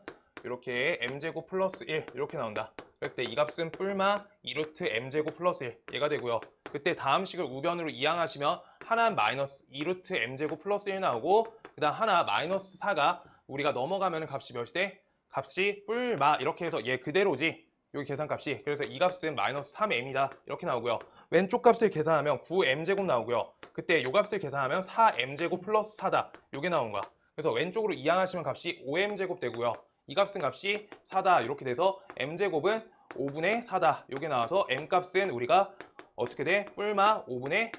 이렇게 m제곱 플러스 1 이렇게 나온다. 그랬을 때 이 값은 뿔마 2루트 m제곱 플러스 1 얘가 되고요. 그때 다음 식을 우변으로 이항하시면 하나는 마이너스 2루트 m제곱 플러스 1 나오고 그 다음 하나 마이너스 4가 우리가 넘어가면 값이 몇이 돼? 값이 뿔마 이렇게 해서 얘 그대로지. 여기 계산값이. 그래서 이 값은 마이너스 3m이다. 이렇게 나오고요. 왼쪽 값을 계산하면 9m제곱 나오고요. 그때 요 값을 계산하면 4m제곱 플러스 4다. 요게 나온 거야. 그래서 왼쪽으로 이항하시면 값이 5m제곱 되고요. 이 값은 값이 4다. 이렇게 돼서 m제곱은 5분의 4다. 요게 나와서 m값은 우리가 어떻게 돼? 뿔마 5분의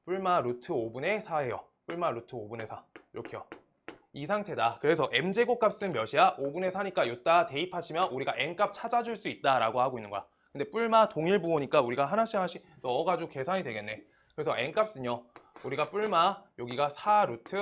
뿔마 루트 5분의 4예요. 뿔마 루트 5분의 4. 이렇게요. 이 상태다. 그래서 m제곱 값은 몇이야? 5분의 4니까 요따 대입하시면 우리가 n값 찾아줄 수 있다라고 하고 있는 거야. 근데 뿔마 동일부호니까 우리가 하나씩 넣어가지고 계산이 되겠네. 그래서 n값은요. 우리가 뿔마 여기가 4 루트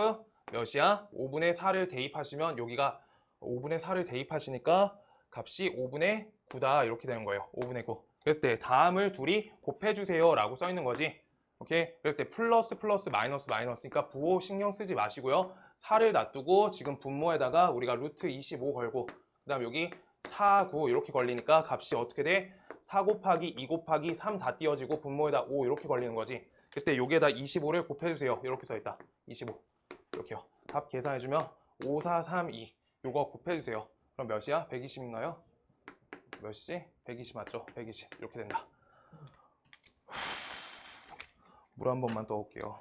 몇이야? 5분의 4를 대입하시면 여기가 5분의 4를 대입하시니까 값이 5분의 9다. 이렇게 되는 거예요. 5분의 9. 그랬을 때 다음을 둘이 곱해주세요 라고 써 있는 거지. 오케이? 그랬을 때 플러스 마이너스니까 부호 신경 쓰지 마시고요. 4를 놔두고 지금 분모에다가 우리가 루트 25 걸고 그 다음 여기 4, 9 이렇게 걸리니까 값이 어떻게 돼? 4 곱하기 2 곱하기 3 다 띄워지고 분모에다 5 이렇게 걸리는 거지. 그때 여기에다 25를 곱해주세요. 이렇게 써있다. 25 이렇게요. 값 계산해주면 5, 4, 3, 2 요거 곱해주세요. 그럼 몇이야? 120인가요? 몇이지? 120 맞죠? 120 이렇게 된다. 물 한 번만 떠올게요.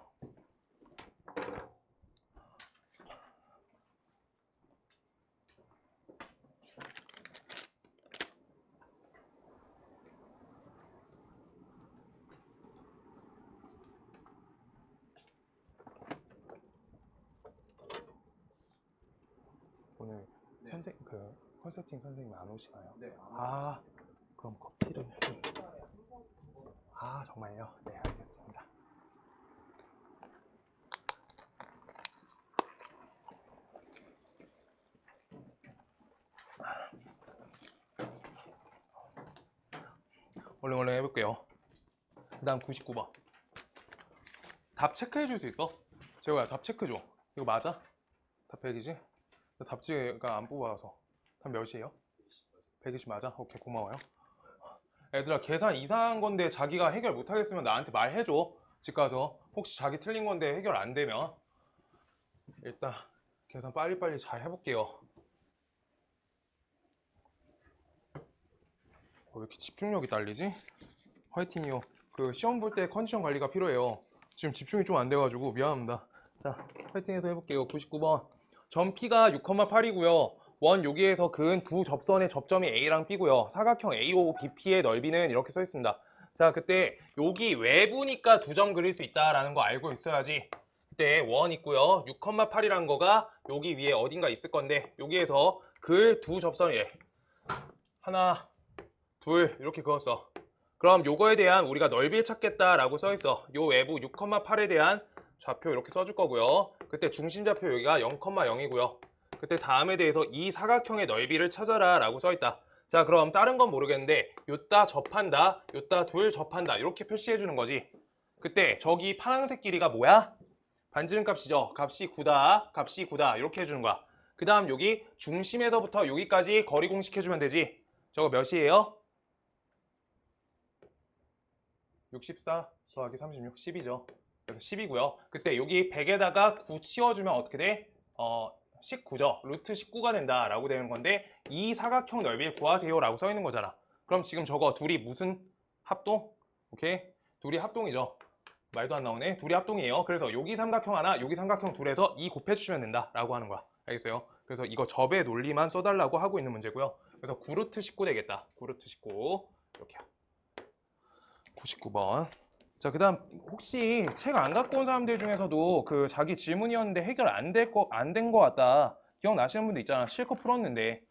오늘 네. 컨설팅 선생님 안 오시나요? 네. 그럼 커피를 정말요? 네, 알겠습니다. 얼른 해볼게요. 그 다음 99번. 답 체크해 줄 수 있어? 재호야, 답 체크 줘. 이거 맞아? 답 100이지? 답지가 안 뽑아서. 답 몇이에요? 120 맞아? 오케이, 고마워요. 애들아, 계산 이상한 건데 자기가 해결 못하겠으면 나한테 말해줘. 집 가서. 혹시 자기 틀린 건데 해결 안 되면. 일단 계산 빨리빨리 잘 해볼게요. 왜 이렇게 집중력이 딸리지? 화이팅이요. 그 시험 볼 때 컨디션 관리가 필요해요. 지금 집중이 좀 안 돼가지고 미안합니다. 자, 화이팅해서 해볼게요. 99번. 점 P가 6,8이고요. 원 여기에서 그은 두 접선의 접점이 A랑 B고요. 사각형 AO BP의 넓이는 이렇게 써 있습니다. 자, 그때 여기 외부니까 두 점 그릴 수 있다라는 거 알고 있어야지. 그때 원 있고요. 6,8이란 거가 여기 위에 어딘가 있을 건데 여기에서 그 두 접선이래. 하나, 둘 이렇게 그었어. 그럼 요거에 대한 우리가 넓이를 찾겠다라고 써 있어. 요 외부 6,8에 대한 좌표 이렇게 써줄 거고요. 그때 중심좌표 여기가 0,0이고요. 그때 다음에 대해서 이 사각형의 넓이를 찾아라 라고 써 있다. 자, 그럼 다른 건 모르겠는데 요따 접한다, 요따 둘 접한다 이렇게 표시해 주는 거지. 그때 저기 파란색 길이가 뭐야? 반지름 값이죠. 값이 9다 이렇게 해주는 거야. 그 다음 여기 중심에서부터 여기까지 거리 공식 해주면 되지. 저거 몇이에요? 64 더하기 36, 10이죠. 그래서 10이고요. 그때 여기 100에다가 9 치워주면 어떻게 돼? 19죠. 루트 19가 된다라고 되는 건데 이 사각형 넓이를 구하세요 라고 써 있는 거잖아. 그럼 지금 저거 둘이 무슨 합동? 오케이? 둘이 합동이죠. 말도 안 나오네. 둘이 합동이에요. 그래서 여기 삼각형 하나, 여기 삼각형 둘에서 2 곱해주시면 된다라고 하는 거야. 알겠어요? 그래서 이거 접의 논리만 써달라고 하고 있는 문제고요. 그래서 9루트 19 되겠다. 9루트 19 이렇게요. 99번. 자, 그 다음 혹시 책 안 갖고 온 사람들 중에서도 그 자기 질문이었는데 해결 안 된 거 같다 기억나시는 분도 있잖아. 실컷 풀었는데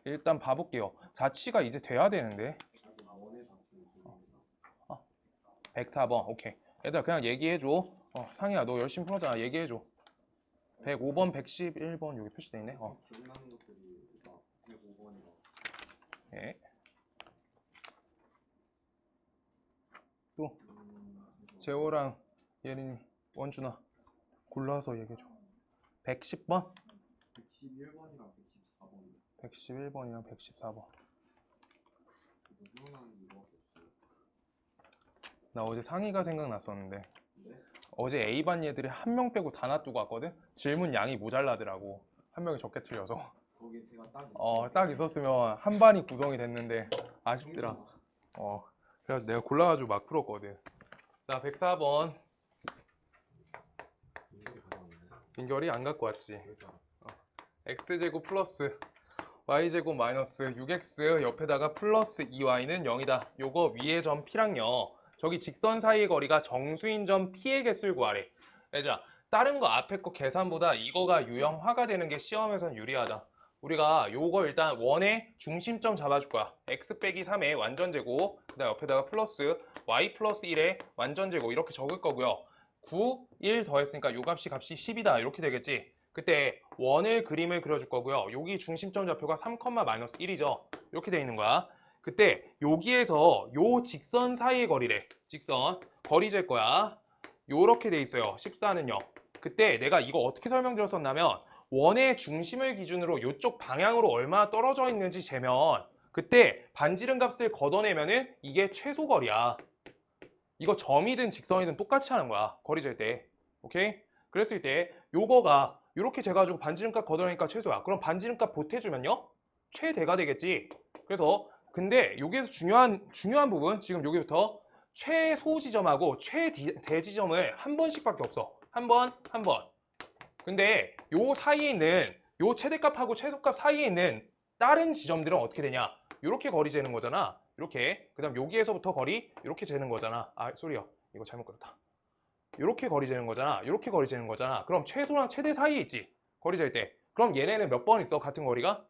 일단 봐볼게요. 자취가 이제 돼야 되는데 104번. 오케이. 얘들아 그냥 얘기해줘. 상희야 너 열심히 풀었잖아. 얘기해줘. 105번, 111번 여기 표시돼 있네. 기억나는 것들이 막 105번이랑 네. 또 재호랑 예린이, 원준아 골라서 얘기해줘. 110번? 111번이랑 114번 111번이랑 114번. 생각나는 게 이거밖에 없어요. 나 어제 상희가 생각났었는데 네? 어제 A반 얘들이 한 명 빼고 다 놔두고 왔거든? 질문 양이 모자라더라고. 한 명이 적게 틀려서. 거기에 제가 딱 딱 있었으면 한 반이 구성이 됐는데 아쉽더라. 그래서 내가 골라가지고 막 풀었거든. 자, 104번. 인물이 가져왔네. 민결이 안 갖고 왔지. 그러니까 x제곱 플러스 y제곱 마이너스 6x 옆에다가 플러스 2y는 0이다. 요거 위에 점 P랑요. 저기 직선 사이의 거리가 정수인 점 P의 개수를 구하래. 얘들아, 다른 거 앞에 거 계산보다 이거가 유형화가 되는 게 시험에선 유리하다. 우리가 요거 일단 원의 중심점 잡아줄 거야. x 빼기 3의 완전제곱, 그 다음 옆에다가 플러스 y 플러스 1의 완전제곱 이렇게 적을 거고요. 9, 1 더했으니까 요 값이 10이다 이렇게 되겠지. 그때 원을 그림을 그려줄 거고요. 여기 중심점 좌표가 3, 마이너스 1이죠. 이렇게 돼 있는 거야. 그때 여기에서 요 직선 사이의 거리래. 직선 거리 잴 거야. 요렇게 돼 있어요. 14는요. 그때 내가 이거 어떻게 설명드렸었냐면 원의 중심을 기준으로 요쪽 방향으로 얼마나 떨어져 있는지 재면 그때 반지름 값을 걷어내면은 이게 최소 거리야. 이거 점이든 직선이든 똑같이 하는 거야. 거리 잴 때. 오케이? 그랬을 때 요거가 이렇게 재가지고 반지름값 걷어내니까 최소야. 그럼 반지름값 보태주면요? 최대가 되겠지. 그래서 근데 여기에서 중요한 부분 지금 여기부터 최소 지점하고 최대 지점을 한 번씩밖에 없어. 한 번. 근데 요 사이에 있는 요 최대값하고 최소값 사이에 있는 다른 지점들은 어떻게 되냐? 이렇게 거리 재는 거잖아. 이렇게. 그다음 여기에서부터 거리 이렇게 재는 거잖아. 소리야. 이거 잘못 그렸다. 이렇게 거리 재는 거잖아. 이렇게 거리 재는 거잖아. 그럼 최소랑 최대 사이에 있지. 거리 잴 때. 그럼 얘네는 몇 번 있어? 같은 거리가?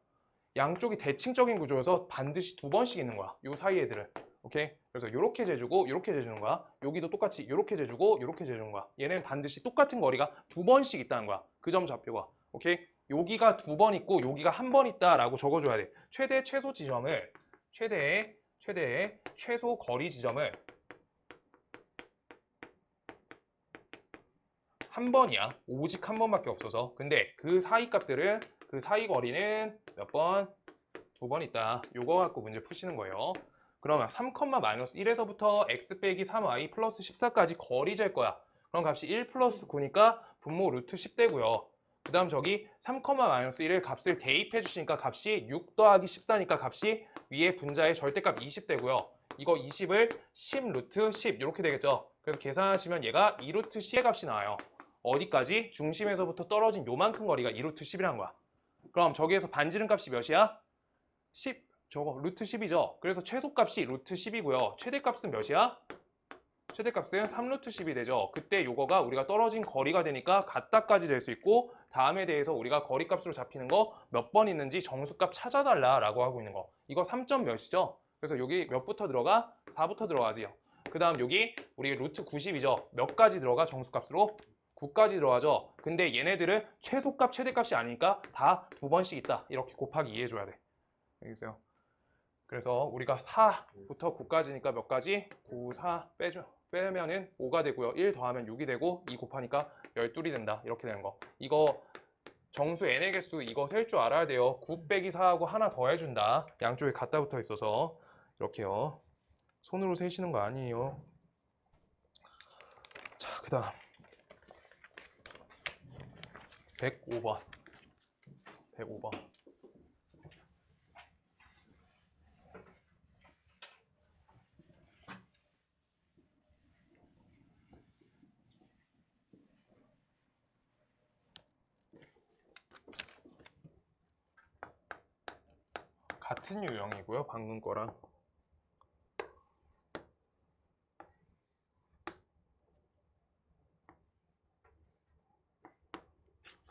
양쪽이 대칭적인 구조여서 반드시 2번씩 있는 거야. 요 사이 애들은. 오케이? 그래서 이렇게 재주고 이렇게 재주는 거야. 여기도 똑같이 이렇게 재주고 이렇게 재주는 거야. 얘는 반드시 똑같은 거리가 2번씩 있다는 거야. 그 점 좌표가. 오케이? 여기가 2번 있고 여기가 1번 있다라고 적어줘야 돼. 최대 최소 지점을 최대의 최소 거리 지점을 한 번이야. 오직 한 번밖에 없어서. 근데 그 사이 값들은 그 사이 거리는 몇 번? 2번 있다. 요거 갖고 문제 푸시는 거예요. 그러면 3, 마이너스 1에서부터 x 빼기 3y 플러스 14까지 거리 잴 거야. 그럼 값이 1 플러스 9니까 분모 루트 10 되고요. 그 다음 저기 3, 마이너스 1의 값을 대입해 주시니까 값이 6 더하기 14니까 값이 위에 분자의 절대값 20 되고요. 이거 20을 10 루트 10 이렇게 되겠죠. 그래서 계산하시면 얘가 2 루트 10의 값이 나와요. 어디까지? 중심에서부터 떨어진 요만큼 거리가 2 루트 10이라는 거야. 그럼 저기에서 반지름 값이 몇이야? 10, 저거 루트 10이죠. 그래서 최소값이 루트 10이고요. 최대값은 몇이야? 최대값은 3 루트 10이 되죠. 그때 요거가 우리가 떨어진 거리가 되니까 같다까지 될 수 있고 다음에 대해서 우리가 거리값으로 잡히는 거 몇 번 있는지 정수값 찾아달라라고 하고 있는 거. 이거 3점 몇이죠? 그래서 여기 몇부터 들어가? 4부터 들어가지요. 그 다음 여기 우리 루트 90이죠. 몇 가지 들어가 정수값으로? 9까지 들어가죠. 근데 얘네들은 최소값, 최대값이 아니니까 다 2번씩 있다. 이렇게 곱하기 2 해줘야 돼. 알겠어요? 그래서 우리가 4부터 9까지니까 몇 가지? 9, 4 빼면은 5가 되고요. 1 더하면 6이 되고 2 곱하니까 12이 된다. 이렇게 되는 거. 이거 정수 n의 개수 이거 셀 줄 알아야 돼요. 9 빼기 4하고 하나 더 해준다. 양쪽에 갖다 붙어 있어서 이렇게요. 손으로 세시는 거 아니에요. 자, 그 다음 105번. 같은 유형이고요. 방금 거랑.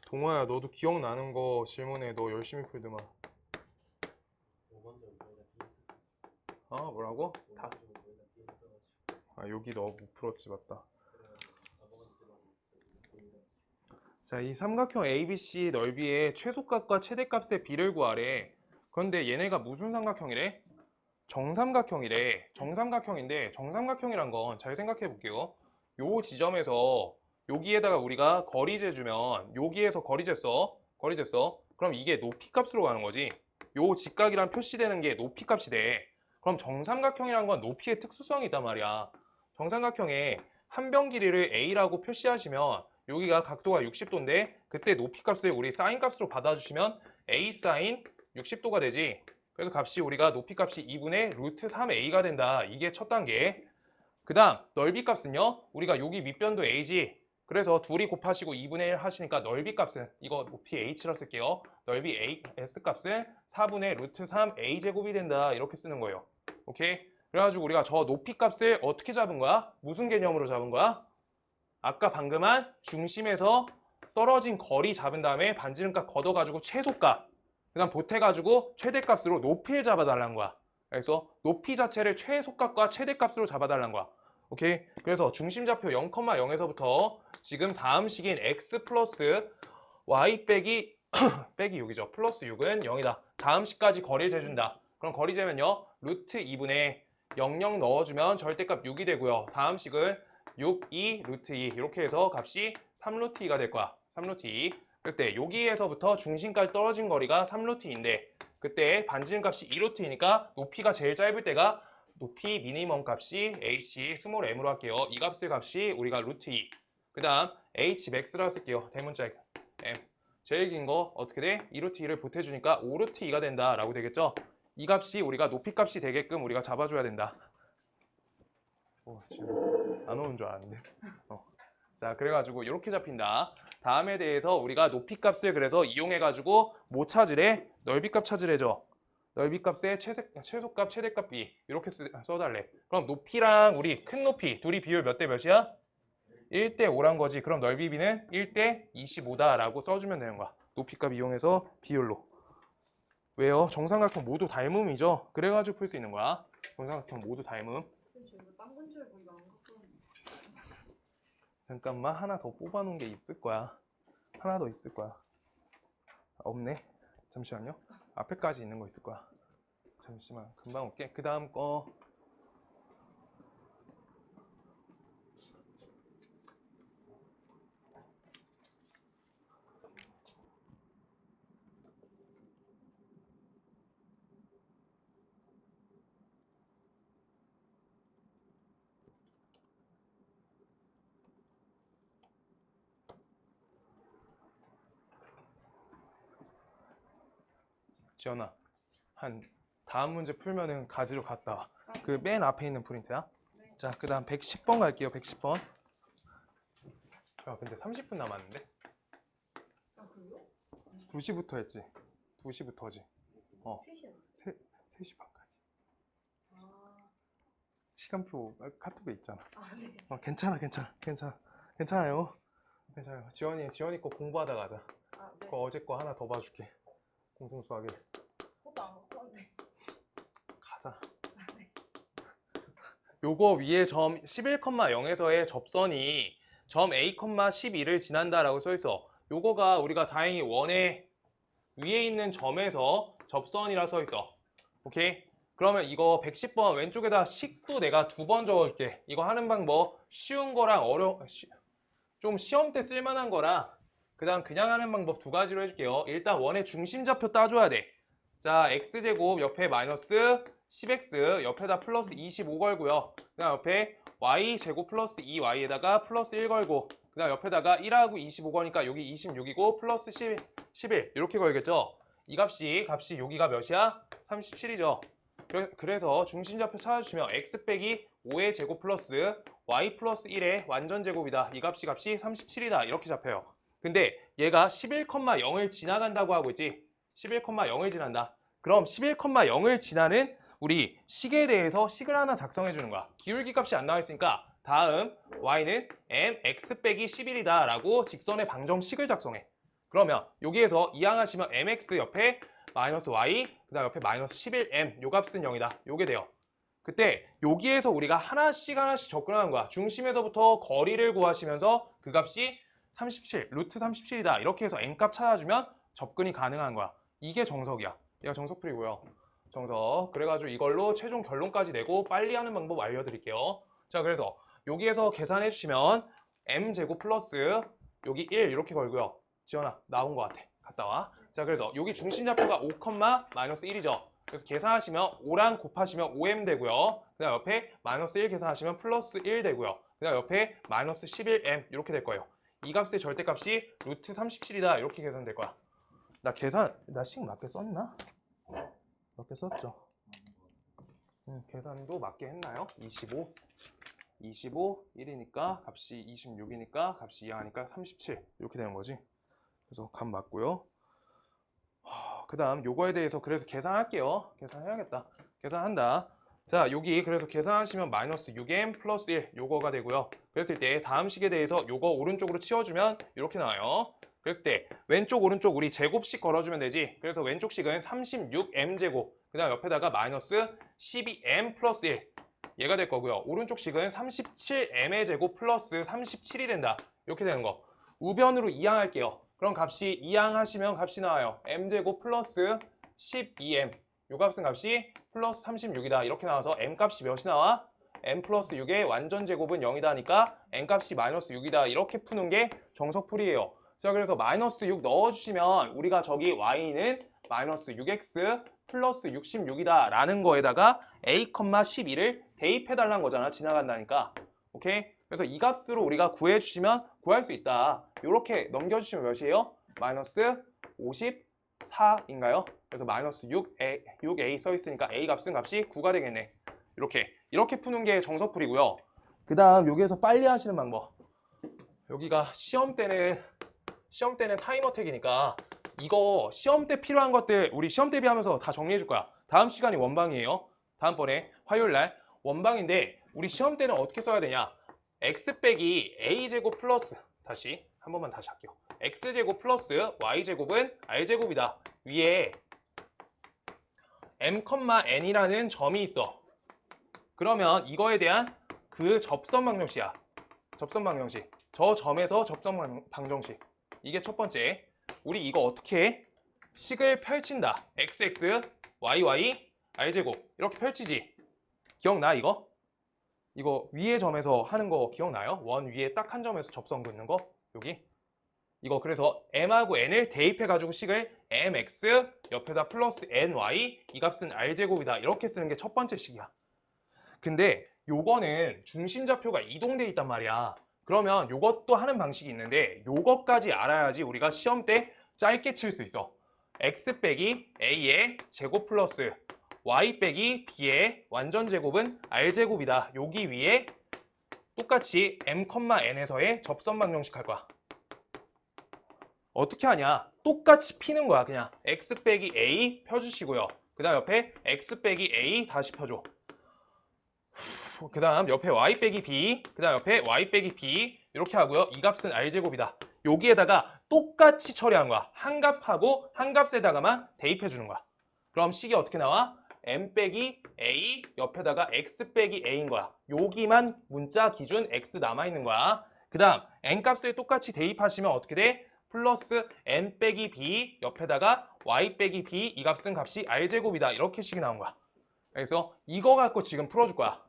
동호야, 너도 기억나는 거 질문해. 너 열심히 풀더만. 5번 점 거의 다 뭐라고? 다. 5번 점 거의 다 비슷해가지고 아, 여기 너 못 풀었지, 맞다. 자, 이 삼각형 ABC 넓이의 최소값과 최대값의 비를 구하래. 그런데 얘네가 무슨 삼각형이래? 정삼각형이래. 정삼각형인데 정삼각형이란 건 잘 생각해 볼게요. 요 지점에서 여기에다가 우리가 거리 재주면 여기에서 거리 쟀어. 거리 쟀어. 그럼 이게 높이 값으로 가는 거지. 요 직각이랑 표시되는 게 높이 값이 돼. 그럼 정삼각형이란 건 높이의 특수성이 있단 말이야. 정삼각형의 한 변 길이를 A라고 표시하시면 여기가 각도가 60도인데 그때 높이 값을 우리 사인 값으로 받아주시면 A 사인 60도가 되지. 그래서 값이 우리가 높이 값이 2분의 루트 3a가 된다. 이게 첫 단계. 그 다음 넓이 값은요. 우리가 여기 밑변도 a지. 그래서 둘이 곱하시고 2분의 1 하시니까 넓이 값은 이거 높이 h라 쓸게요. 넓이 a, s 값은 4분의 루트 3a 제곱이 된다. 이렇게 쓰는 거예요. 오케이? 그래가지고 우리가 저 높이 값을 어떻게 잡은 거야? 무슨 개념으로 잡은 거야? 아까 방금 한 중심에서 떨어진 거리 잡은 다음에 반지름값 걷어가지고 최소값 그 다음 보태가지고 최대값으로 높이를 잡아달라는 거야. 그래서 높이 자체를 최소값과 최대값으로 잡아달라는 거야. 오케이? 그래서 중심좌표 0,0에서부터 지금 다음 식인 x 플러스 y 빼기 빼기 6이죠. 플러스 6은 0이다. 다음 식까지 거리를 재준다. 그럼 거리 재면요. 루트 2분의 00 넣어주면 절대값 6이 되고요. 다음 식은 6, 2, 루트 2 이렇게 해서 값이 3루트 2가 될 거야. 3루트 2. 그때 여기에서부터 중심까지 떨어진 거리가 3루트 2인데 그때 반지름 값이 2루트 2니까 높이가 제일 짧을 때가 높이 미니멈 값이 h 스몰 m으로 할게요. 이 값의 값이 우리가 루트 2. 그 다음 h max라고 쓸게요. 대문자 m. 제일 긴 거 어떻게 돼? 2루트 2를 보태주니까 5루트 2가 된다 라고 되겠죠? 이 값이 우리가 높이 값이 되게끔 우리가 잡아줘야 된다. 지금 안 오는 줄 알았는데. 자, 그래가지고 이렇게 잡힌다. 다음에 대해서 우리가 높이 값을 그래서 이용해가지고 뭐 찾으래? 넓이 값 찾으래죠. 넓이 값의 최소값, 최대값 비 이렇게 써달래. 그럼 높이랑 우리 큰 높이 둘이 비율 몇 대 몇이야? 1대 5란 거지. 그럼 넓이 비는 1대 25다 라고 써주면 되는 거야. 높이 값 이용해서 비율로. 왜요? 정삼각형 모두 닮음이죠. 그래가지고 풀 수 있는 거야. 정삼각형 모두 닮음. 잠깐만 하나 더 뽑아놓은 게 있을 거야. 하나 더 있을 거야. 없네. 잠시만요. 앞에까지 있는 거 있을 거야. 잠시만 금방 올게. 그 다음 거 지연아, 한 다음 문제 풀면은 가지러 갔다 와. 그 맨 앞에 있는 프린트야. 네. 자, 그 다음 110번 갈게요. 110번. 야, 근데 30분 남았는데? 아, 그래요? 2시부터 했지. 2시부터지. 3시에 3시 반까지. 아, 시간표 카톡에 있잖아. 네. 괜찮아요. 괜찮아요. 지원이 거 공부하다 가자. 아, 네. 그거 어제 거 하나 더 봐줄게. 공통수학에. 그것도 안 갖고 왔네. 가자. 아, 네. 요거 위에 점 11,0에서의 접선이 점 A,12를 지난다라고 써있어. 요거가 우리가 다행히 원의 위에 있는 점에서 접선이라 써있어. 오케이? 그러면 이거 110번 왼쪽에다 식도 내가 2번 적어줄게. 이거 하는 방법 쉬운 거랑 좀 시험 때 쓸만한 거랑 그 다음 그냥 하는 방법 2가지로 해줄게요. 일단 원의 중심좌표 따줘야 돼. 자, x제곱 옆에 마이너스 10x 옆에다 플러스 25 걸고요. 그 다음 옆에 y제곱 플러스 2y에다가 플러스 1 걸고 그 다음 옆에다가 1하고 25 거니까 여기 26이고 플러스 11 이렇게 걸겠죠. 이 값이 여기가 몇이야? 37이죠. 그래서 중심좌표 찾아주시면 x 빼기 5의 제곱 플러스 y 플러스 1의 완전 제곱이다. 이 값이 37이다. 이렇게 잡혀요. 근데 얘가 11,0을 지나간다고 하고 있지. 11,0을 지난다. 그럼 11,0을 지나는 우리 식에 대해서 식을 하나 작성해 주는 거야. 기울기 값이 안 나와 있으니까 다음 y는 mx 빼기 11이다 라고 직선의 방정식을 작성해. 그러면 여기에서 이항하시면 mx 옆에 마이너스 y 그 다음 옆에 마이너스 11m 요 값은 0이다. 요게 돼요. 그때 여기에서 우리가 하나씩 접근하는 거야. 중심에서부터 거리를 구하시면서 그 값이 37, 루트 37이다. 이렇게 해서 n값 찾아주면 접근이 가능한 거야. 이게 정석이야. 얘가 정석풀이고요. 정석. 그래가지고 이걸로 최종 결론까지 내고 빨리 하는 방법 알려드릴게요. 자, 그래서 여기에서 계산해 주시면 m제곱 플러스 여기 1 이렇게 걸고요. 지원아, 나온 것 같아. 갔다 와. 자, 그래서 여기 중심좌표가 5, 마이너스 1이죠. 그래서 계산하시면 5랑 곱하시면 5m 되고요. 그 다음 옆에 마이너스 1 계산하시면 플러스 1 되고요. 그 다음 옆에 마이너스 11m 이렇게 될 거예요. 이 값의 절대값이 루트 37이다. 이렇게 계산될 거야. 나 식 맞게 썼나? 맞게 썼죠. 계산도 맞게 했나요? 25, 1이니까 값이 26이니까 값이 2하니까 37 이렇게 되는 거지. 그래서 값 맞고요. 그 다음 요거에 대해서 그래서 계산할게요. 계산해야겠다. 계산한다. 자, 여기 그래서 계산하시면 마이너스 6m 플러스 1 요거가 되고요. 그랬을 때 다음 식에 대해서 요거 오른쪽으로 치워주면 이렇게 나와요. 그랬을 때 왼쪽 오른쪽 우리 제곱식 걸어주면 되지. 그래서 왼쪽 식은 36m제곱 그 다음 옆에다가 마이너스 12m 플러스 1 얘가 될 거고요. 오른쪽 식은 37m의 제곱 플러스 37이 된다. 이렇게 되는 거. 우변으로 이항할게요. 그럼 값이 이항하시면 값이 나와요. m제곱 플러스 12m. 요 값은 값이 플러스 36이다. 이렇게 나와서 m값이 몇이 나와? m 플러스 6의 완전 제곱은 0이다 하니까 m값이 마이너스 6이다. 이렇게 푸는 게 정석풀이에요. 자, 그래서 마이너스 6 넣어주시면 우리가 저기 y는 마이너스 6x 플러스 66이다 라는 거에다가 a, 12를 대입해달라는 거잖아. 지나간다니까. 오케이? 그래서 이 값으로 우리가 구해주시면 구할 수 있다. 이렇게 넘겨주시면 몇이에요? 마이너스 54인가요? 그래서 마이너스 6a 써 있으니까 a 값은 값이 9가 되겠네. 이렇게 푸는 게 정석풀이고요. 그 다음 여기에서 빨리 하시는 방법. 여기가 시험 때는 타임어택이니까 이거 시험 때 필요한 것들 우리 시험 대비하면서 다 정리해 줄 거야. 다음 시간이 원방이에요. 다음번에 화요일날 원방인데 우리 시험 때는 어떻게 써야 되냐? x 빼기 a제곱 플러스 다시 한 번만 다시 할게요. x제곱 플러스 y제곱은 r제곱이다. 위에 m, n이라는 점이 있어. 그러면 이거에 대한 그 접선 방정식이야. 접선 방정식. 저 점에서 접선 방정식. 이게 첫 번째. 우리 이거 어떻게 해? 식을 펼친다. xx, yy, r제곱. 이렇게 펼치지. 기억나 이거? 이거 위에 점에서 하는 거 기억나요? 원 위에 딱 한 점에서 접선 긋는 거? 여기? 이거 그래서 m하고 n을 대입해가지고 식을 mx 옆에다 플러스 ny 이 값은 r제곱이다. 이렇게 쓰는 게 첫 번째 식이야. 근데 요거는 중심좌표가 이동돼 있단 말이야. 그러면 요것도 하는 방식이 있는데 요것까지 알아야지 우리가 시험 때 짧게 칠 수 있어. x 빼기 a의 제곱 플러스 y 빼기 b의 완전 제곱은 r제곱이다. 여기 위에 똑같이 m, n에서의 접선 방정식 할 거야. 어떻게 하냐? 똑같이 피는 거야. 그냥 x 빼기 a 펴주시고요. 그 다음 옆에 x 빼기 a 다시 펴줘. 그 다음 옆에 y 빼기 b, 그 다음 옆에 y 빼기 b 이렇게 하고요. 이 값은 r제곱이다. 여기에다가 똑같이 처리한 거야. 한 값하고 한 값에다가만 대입해 주는 거야. 그럼 식이 어떻게 나와? m 빼기 a 옆에다가 x 빼기 a인 거야. 여기만 문자 기준 x 남아있는 거야. 그 다음 n 값을 똑같이 대입하시면 어떻게 돼? 플러스 n 빼기 b 옆에다가 y 빼기 b 이 값은 값이 r제곱이다. 이렇게 식이 나온 거야. 그래서 이거 갖고 지금 풀어줄 거야.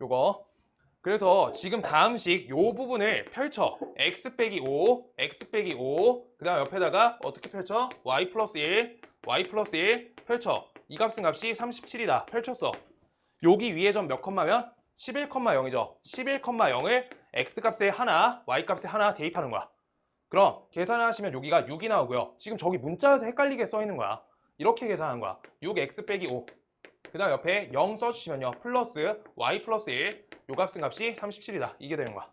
요거. 그래서 지금 다음식 요 부분을 펼쳐. x 빼기 5, x 빼기 5. 그 다음 옆에다가 어떻게 펼쳐? y 플러스 1, y 플러스 1 펼쳐. 이 값은 값이 37이다. 펼쳤어. 여기 위에 점 몇 컴마면? 11,0이죠. 11,0을 x 값에 하나, y 값에 하나 대입하는 거야. 그럼 계산을 하시면 여기가 6이 나오고요. 지금 저기 문자에서 헷갈리게 써 있는 거야. 이렇게 계산한 거야. 6x 빼기 5. 그 다음 옆에 0 써주시면요. 플러스 y 플러스 1. 요 값은 값이 37이다. 이게 되는 거야.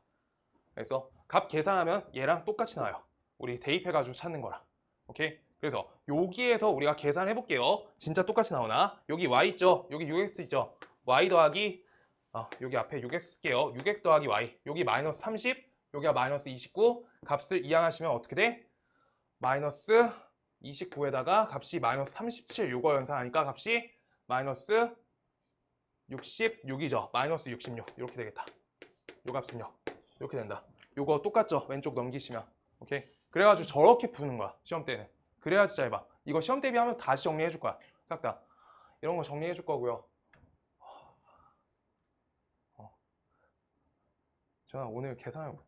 그래서 값 계산하면 얘랑 똑같이 나와요. 우리 대입해가지고 찾는 거랑. 오케이? 그래서 여기에서 우리가 계산해 볼게요. 진짜 똑같이 나오나? 여기 y 있죠? 여기 6x 있죠? y 더하기 여기 앞에 6x 쓸게요. 6x 더하기 y. 여기 마이너스 30, 여기가 마이너스 29. 값을 이항하시면 어떻게 돼? 마이너스 29에다가 값이 마이너스 37 요거 연산하니까 값이 마이너스 66이죠. 마이너스 66 이렇게 되겠다. 요 값은요. 이렇게 된다. 요거 똑같죠? 왼쪽 넘기시면. 오케이? 그래가지고 저렇게 푸는 거야. 시험 때는. 그래야지 짧아. 이거 시험 대비하면서 다시 정리해 줄 거야. 싹 다. 이런 거 정리해 줄 거고요. 저 오늘 계산을 못.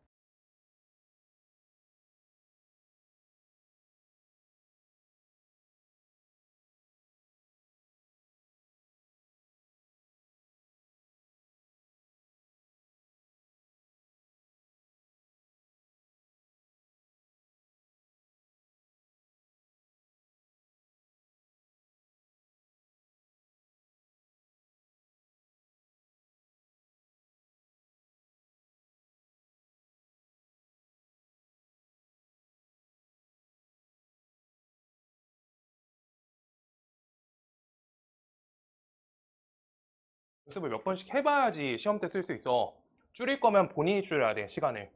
연습을 몇 번씩 해봐야지 시험 때 쓸 수 있어. 줄일 거면 본인이 줄여야 돼, 시간을.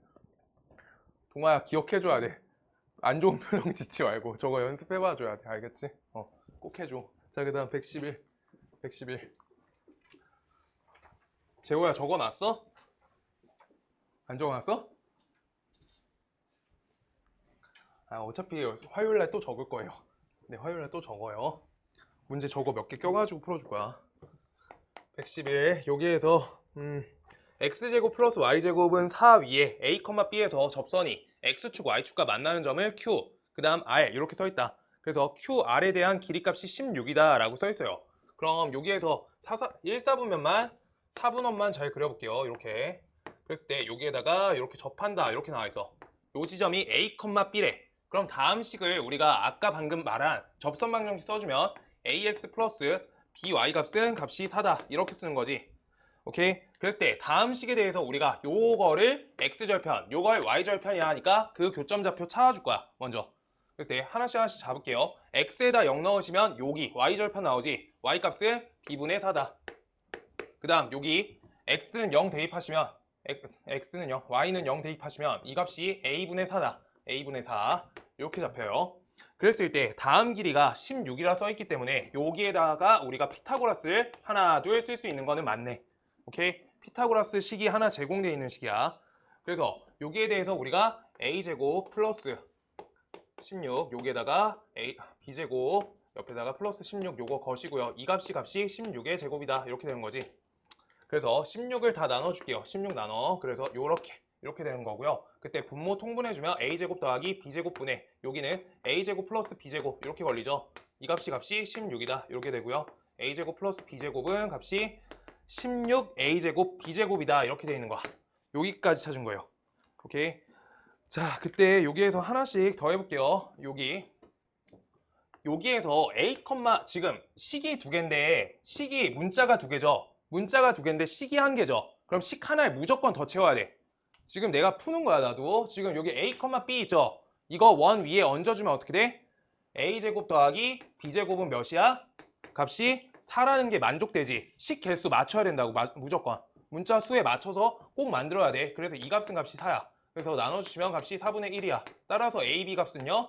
동아야, 기억해줘야 돼. 안 좋은 표정 짓지 말고 저거 연습해봐줘야 돼. 알겠지? 꼭 해줘. 자, 그 다음 111. 111. 재호야, 적어놨어? 안 적어놨어? 아, 어차피 화요일날 또 적을 거예요. 네, 화요일날 또 적어요. 문제 저거 몇 개 껴가지고 풀어줄 거야. 111. 여기에서 x제곱 플러스 y제곱은 4 위에 a, b에서 접선이 x축, y축과 만나는 점을 q, 그 다음 r 이렇게 써있다. 그래서 qr에 대한 길이값이 16이다 라고 써있어요. 그럼 여기에서 1사분면만 4분원만 잘 그려볼게요. 이렇게 그랬을 때 여기에다가 이렇게 접한다 이렇게 나와있어. 요 지점이 a, b래. 그럼 다음 식을 우리가 아까 방금 말한 접선 방정식 써주면 ax 플러스 by 값은 값이 4다 이렇게 쓰는 거지. 오케이? 그랬을 때 다음 식에 대해서 우리가 요거를 x절편, 요걸 y절편이야 하니까 그 교점좌표 찾아줄 거야. 먼저. 그랬을 때 하나씩 하나씩 잡을게요. x에다 0 넣으시면 여기 y절편 나오지. y 값은 b분의 4다. 그 다음 여기 x는 0 대입하시면 x는 0, y는 0 대입하시면 이 값이 a분의 4다. a분의 4 이렇게 잡혀요. 그랬을 때 다음 길이가 16이라 써있기 때문에 여기에다가 우리가 피타고라스를 하나 둘 쓸 수 있는 거는 맞네. 오케이? 피타고라스 식이 하나 제공되어 있는 식이야. 그래서 여기에 대해서 우리가 a제곱 플러스 16 여기에다가 b제곱 옆에다가 플러스 16 요거 거시고요. 이 값이 16의 제곱이다 이렇게 되는 거지. 그래서 16을 다 나눠줄게요. 16 나눠. 그래서 이렇게 되는 거고요. 그때 분모 통분해주면 a제곱 더하기 b제곱분의 여기는 a제곱 플러스 b제곱 이렇게 걸리죠. 이 값이 16이다 이렇게 되고요. a제곱 플러스 b제곱은 값이 16a제곱 b제곱이다 이렇게 되어 있는 거야. 여기까지 찾은 거예요. 오케이. 자, 그때 여기에서 하나씩 더 해볼게요. 여기에서 a, 지금 식이 두 개인데 식이 문자가 두 개죠. 문자가 두 개인데 식이 한 개죠. 그럼 식 하나에 무조건 더 채워야 돼. 지금 내가 푸는 거야 나도. 지금 여기 a, b 있죠. 이거 원 위에 얹어주면 어떻게 돼? a제곱 더하기 b제곱은 몇이야? 값이 4라는 게 만족되지. 식 개수 맞춰야 된다고 무조건. 문자 수에 맞춰서 꼭 만들어야 돼. 그래서 이 값은 값이 4야. 그래서 나눠주시면 값이 4분의 1이야. 따라서 a, b 값은요.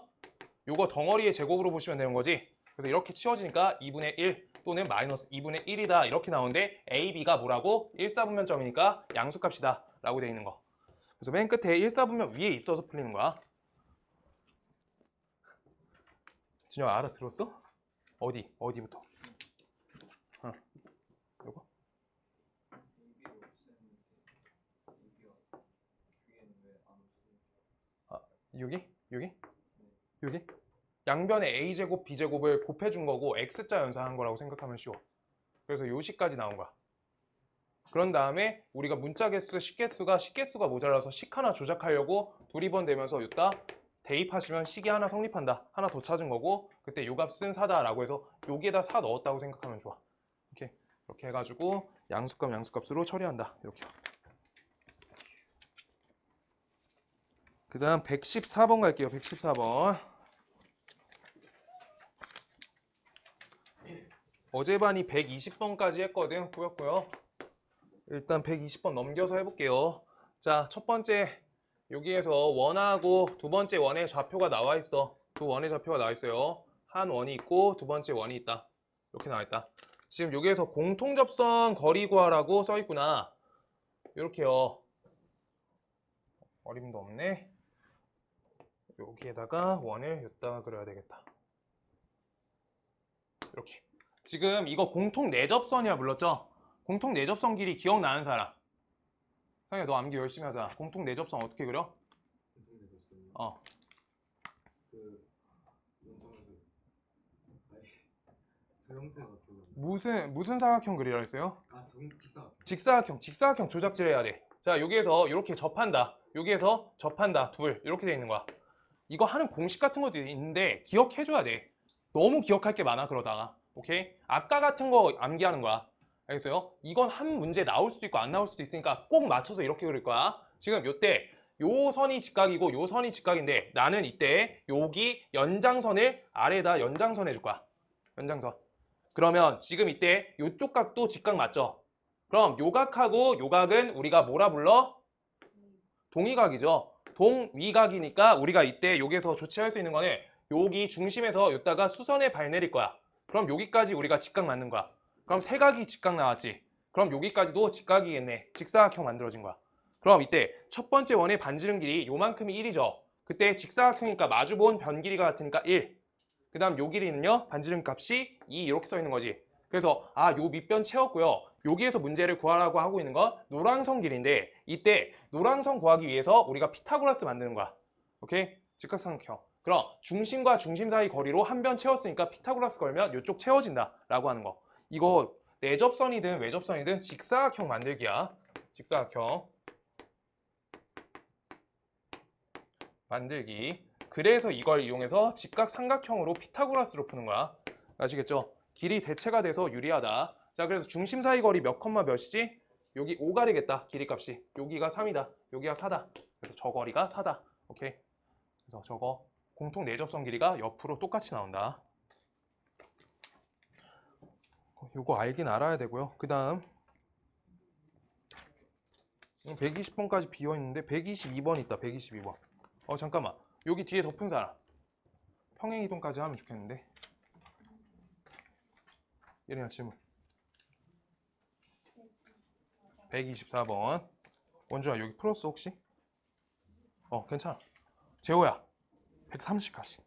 요거 덩어리의 제곱으로 보시면 되는 거지. 그래서 이렇게 치워지니까 2분의 1 또는 마이너스 2분의 1이다 이렇게 나오는데 a, b가 뭐라고? 1사분면점이니까 양수값이다 라고 되어 있는 거. 그래서 맨 끝에 1사분면 위에 있어서 풀리는 거야. 진영아 알아들었어? 어디부터? 요거? 여기? 양변에 a제곱 b제곱을 곱해준 거고 x자 연산한 거라고 생각하면 쉬워. 그래서 요 식까지 나온 거야. 그런 다음에 우리가 문자 개수, 식개수가 모자라서 식 하나 조작하려고 두리번 되면서 여기다 대입하시면 식이 하나 성립한다. 하나 더 찾은 거고 그때 요 값은 4다라고 해서 여기에다 4 넣었다고 생각하면 좋아. 이렇게 해가지고 양수값으로 처리한다. 이렇게. 그 다음 114번 갈게요. 114번. 어제 반이 120번까지 했거든. 꾸였고요. 일단 120번 넘겨서 해볼게요. 자, 첫 번째 여기에서 원하고 두 번째 원의 좌표가 나와 있어. 두 원의 좌표가 나와 있어요. 한 원이 있고 두 번째 원이 있다. 이렇게 나와 있다. 지금 여기에서 공통접선 거리 구하라고 써 있구나. 이렇게요. 어림도 없네. 여기에다가 원을 여기다가 그려야 되겠다. 이렇게. 지금 이거 공통 내접선이라 불렀죠? 공통 내접선 길이 기억나는 사람. 상이야, 너 암기 열심히 하자. 공통 내접선 어떻게 그려? 공통내접선이 어. 그 원점에서 아니 저 형태가 좀 무슨 사각형 그리라 했어요? 직사각 직사각형 조작질 해야 돼. 자, 여기에서 이렇게 접한다. 여기에서 접한다. 둘. 이렇게 돼 있는 거야. 이거 하는 공식 같은 것도 있는데 기억해줘야 돼. 너무 기억할 게 많아, 그러다가. 오케이? 아까 같은 거 암기하는 거야. 알겠어요? 이건 한 문제 나올 수도 있고 안 나올 수도 있으니까 꼭 맞춰서 이렇게 그릴 거야. 지금 요때 요 선이 직각이고 요 선이 직각인데 나는 이때 여기 연장선을 아래에다 연장선 해줄 거야. 연장선. 그러면 지금 이때 요쪽 각도 직각 맞죠? 그럼 요 각하고 요 각은 우리가 뭐라 불러? 동위각이죠. 동위각이니까 우리가 이때 여기서 조치할 수 있는 거는 여기 중심에서 요다가 수선에 발 내릴 거야. 그럼 여기까지 우리가 직각 맞는 거야. 그럼 세 각이 직각 나왔지. 그럼 여기까지도 직각이겠네. 직사각형 만들어진 거야. 그럼 이때 첫 번째 원의 반지름 길이 요만큼이 1이죠. 그때 직사각형이니까 마주본 변 길이가 같으니까 1. 그 다음 요 길이는요. 반지름 값이 2 이렇게 써 있는 거지. 그래서 요 밑변 채웠고요. 여기에서 문제를 구하라고 하고 있는 건 노랑선 길인데 이때 노랑선 구하기 위해서 우리가 피타고라스 만드는 거야. 오케이? 직각삼각형. 그럼 중심과 중심 사이 거리로 한 변 채웠으니까 피타고라스 걸면 이쪽 채워진다 라고 하는 거. 이거 내접선이든 외접선이든 직사각형 만들기야. 직사각형 만들기. 그래서 이걸 이용해서 직각삼각형으로 피타고라스로 푸는 거야. 아시겠죠? 길이 대체가 돼서 유리하다. 자, 그래서 중심 사이 거리 몇 컴마 몇이지? 여기 5가 되겠다. 길이 값이. 여기가 3이다. 여기가 4다. 그래서 저 거리가 4다. 오케이? 그래서 저거 공통 내접선 길이가 옆으로 똑같이 나온다. 요거 알긴 알아야 되고요. 그 다음 120번까지 비어있는데 122번 있다. 122번. 잠깐만. 여기 뒤에 덮은 사람. 평행이동까지 하면 좋겠는데. 예린아 질문. 124번. 원주야 여기 풀었어 혹시? 괜찮아. 재호야 130까지.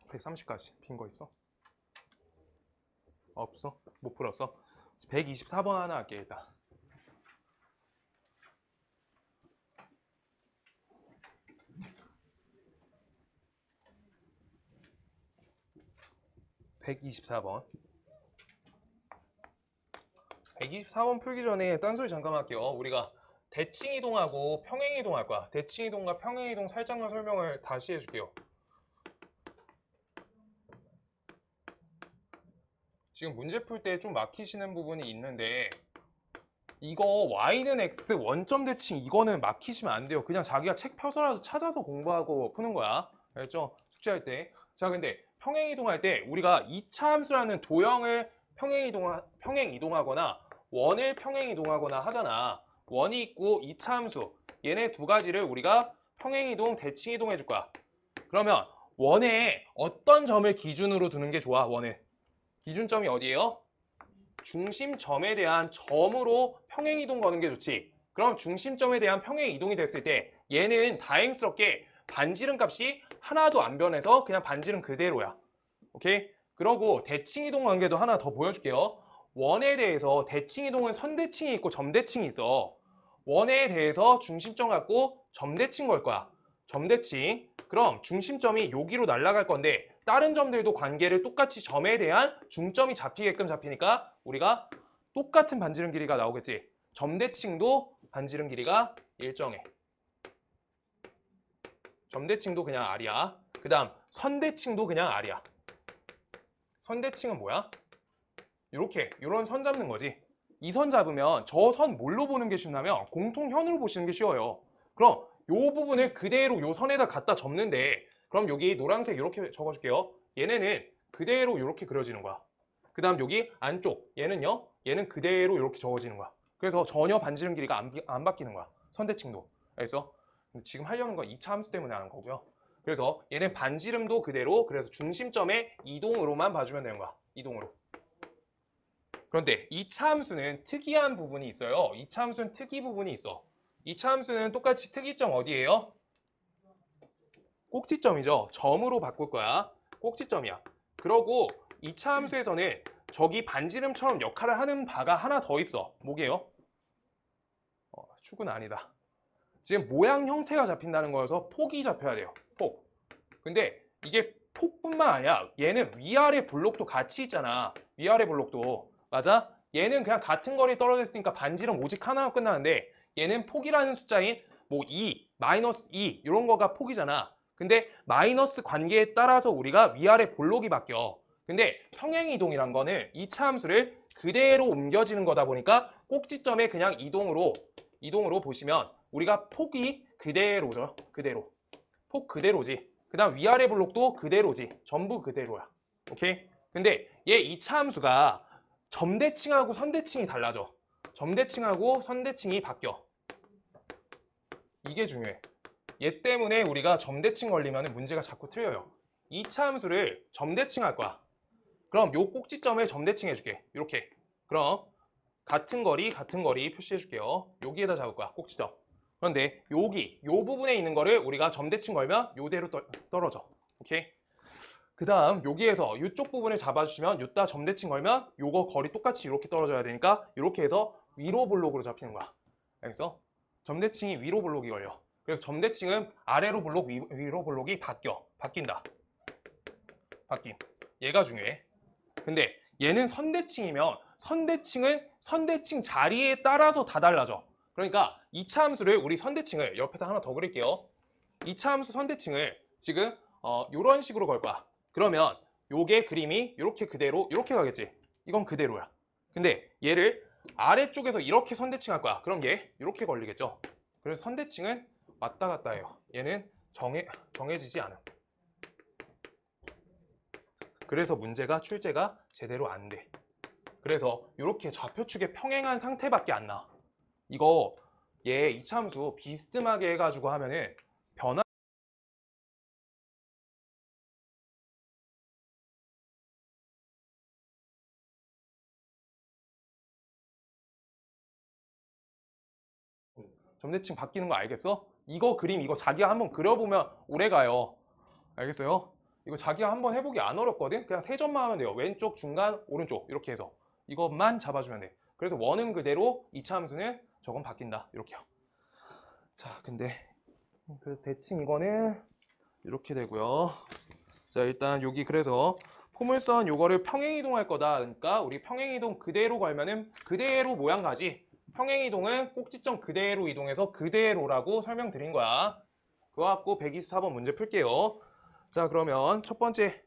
130까지 빈 거 있어? 없어? 못 풀었어? 124번 하나 할게 일단. (124번) 124번 풀기 전에 딴소리 잠깐 할게요. 우리가 대칭 이동하고 평행 이동할 거야. 대칭 이동과 평행 이동 살짝만 설명을 다시 해줄게요. 지금 문제 풀 때 좀 막히시는 부분이 있는데 이거 y는 x 원점 대칭 이거는 막히시면 안 돼요. 그냥 자기가 책 펴서라도 찾아서 공부하고 푸는 거야. 알겠죠? 숙제할 때. 자, 근데 평행 이동할 때 우리가 2차 함수라는 도형을 평행 이동하거나 원을 평행 이동하거나 하잖아. 원이 있고 2차 함수. 얘네 두 가지를 우리가 평행 이동, 대칭 이동 해줄 거야. 그러면 원에 어떤 점을 기준으로 두는 게 좋아? 원을. 기준점이 어디예요? 중심점에 대한 점으로 평행 이동 거는 게 좋지. 그럼 중심점에 대한 평행 이동이 됐을 때 얘는 다행스럽게 반지름 값이 하나도 안 변해서 그냥 반지름 그대로야. 오케이? 그러고 대칭 이동 관계도 하나 더 보여줄게요. 원에 대해서 대칭 이동은 선대칭이 있고 점대칭이 있어. 원에 대해서 중심점 갖고 점대칭 걸 거야. 점대칭. 그럼 중심점이 여기로 날아갈 건데 다른 점들도 관계를 똑같이 점에 대한 중점이 잡히게끔 잡히니까 우리가 똑같은 반지름 길이가 나오겠지. 점대칭도 반지름 길이가 일정해. 점대칭도 그냥 R이야. 그 다음 선대칭도 그냥 R이야. 선대칭은 뭐야? 이런 선 잡는 거지. 이 선 잡으면 저 선 뭘로 보는 게 쉽냐면 공통현으로 보시는 게 쉬워요. 그럼 이 부분을 그대로 이 선에다 갖다 접는데 그럼 여기 노란색 이렇게 적어줄게요. 얘네는 그대로 이렇게 그려지는 거야. 그 다음 여기 안쪽 얘는요. 얘는 그대로 이렇게 적어지는 거야. 그래서 전혀 반지름 길이가 안 바뀌는 거야. 선대칭도. 알겠어? 근데 지금 하려는 건 2차 함수 때문에 하는 거고요. 그래서 얘는 반지름도 그대로 그래서 중심점의 이동으로만 봐주면 되는 거야. 이동으로. 그런데 2차 함수는 특이한 부분이 있어요. 2차 함수는 특이 부분이 있어. 2차 함수는 똑같이 특이점 어디예요? 꼭지점이죠. 점으로 바꿀 거야. 꼭지점이야. 그러고 2차 함수에서는 저기 반지름처럼 역할을 하는 바가 하나 더 있어. 뭐게요? 축은 아니다. 지금 모양 형태가 잡힌다는 거여서 폭이 잡혀야 돼요. 폭. 근데 이게 폭뿐만 아니라 얘는 위아래 블록도 같이 있잖아. 위아래 블록도. 맞아? 얘는 그냥 같은 거리 떨어져 있으니까 반지름 오직 하나로 끝나는데 얘는 폭이라는 숫자인 뭐 2, 마이너스 2 이런 거가 폭이잖아. 근데 마이너스 관계에 따라서 우리가 위아래 블록이 바뀌어. 근데 평행이동이란 거는 2차 함수를 그대로 옮겨지는 거다 보니까 꼭지점에 그냥 이동으로 보시면 우리가 폭이 그대로죠. 그대로. 폭 그대로지. 그 다음 위아래 블록도 그대로지. 전부 그대로야. 오케이? 근데 얘 2차 함수가 점대칭하고 선대칭이 달라져. 점대칭하고 선대칭이 바뀌어. 이게 중요해. 얘 때문에 우리가 점대칭 걸리면 문제가 자꾸 틀려요. 2차 함수를 점대칭 할 거야. 그럼 요 꼭지점을 점대칭 해줄게. 이렇게. 그럼 같은 거리 표시해줄게요. 여기에다 잡을 거야. 꼭지점. 그런데 여기 요 부분에 있는 거를 우리가 점대칭 걸면 요대로 떨어져. 오케이? 그 다음 여기에서 이쪽 부분을 잡아주시면 요따 점대칭 걸면 요거 거리 똑같이 이렇게 떨어져야 되니까 이렇게 해서 위로 블록으로 잡히는 거야. 알겠어? 점대칭이 위로 블록이 걸려. 그래서 점대칭은 아래로 블록, 위로 블록이 바뀐다. 바뀜. 얘가 중요해. 근데 얘는 선대칭이면 선대칭은 선대칭 자리에 따라서 다 달라져. 그러니까 2차 함수를 우리 선대칭을 옆에다 하나 더 그릴게요. 2차 함수 선대칭을 지금 이런 식으로 걸 거야. 그러면 요게 그림이 이렇게 그대로 이렇게 가겠지. 이건 그대로야. 근데 얘를 아래쪽에서 이렇게 선대칭 할 거야. 그럼 얘 이렇게 걸리겠죠. 그래서 선대칭은 왔다 갔다 해요. 얘는 정해지지 않음. 그래서 문제가 출제가 제대로 안 돼. 그래서 이렇게 좌표축에 평행한 상태밖에 안 나. 이거 얘 이차함수 비스듬하게 해가지고 하면은 변화 점대칭 바뀌는 거 알겠어? 이거 그림 이거 자기가 한번 그려보면 오래 가요. 알겠어요? 이거 자기가 한번 해보기 안 어렵거든? 그냥 세 점만 하면 돼요. 왼쪽, 중간, 오른쪽 이렇게 해서 이것만 잡아주면 돼. 그래서 원은 그대로 2차 함수는 저건 바뀐다. 이렇게요. 자, 근데 그래서 대칭 이거는 이렇게 되고요. 자, 일단 여기 그래서 포물선 요거를 평행이동할 거다. 그러니까 우리 평행이동 그대로 걸면은 그대로 모양 가지. 평행이동은 꼭지점 그대로 이동해서 그대로라고 설명드린 거야. 그거 갖고 124번 문제 풀게요. 자, 그러면 첫 번째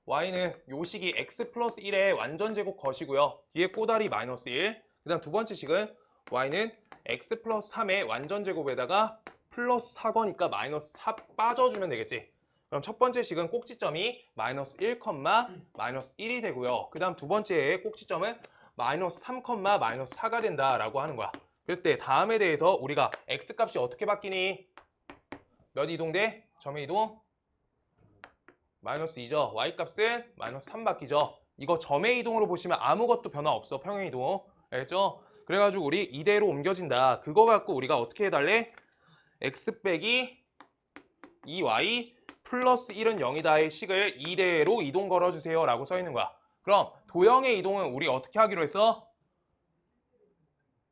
y는 요 식이 x 플러스 1의 완전 제곱 것이고요. 뒤에 꼬다리 마이너스 1. 그 다음 두 번째 식은 y는 x 플러스 3의 완전 제곱에다가 플러스 4거니까 마이너스 4 빠져주면 되겠지. 그럼 첫 번째 식은 꼭지점이 마이너스 1, 마이너스 1이 되고요. 그 다음 두 번째의 꼭지점은 마이너스 3, 마이너스 4가 된다라고 하는 거야. 그랬을 때 다음에 대해서 우리가 x 값이 어떻게 바뀌니? 몇 이동돼? 점의 이동? 마이너스 2죠. y 값은 마이너스 3 바뀌죠. 이거 점의 이동으로 보시면 아무것도 변화 없어. 평행 이동. 알겠죠? 그래가지고 우리 이대로 옮겨진다. 그거 갖고 우리가 어떻게 해달래? x 빼기 2y 플러스 1은 0이다의 식을 이대로 이동 걸어주세요 라고 써있는 거야. 그럼 도형의 이동은 우리 어떻게 하기로 했어?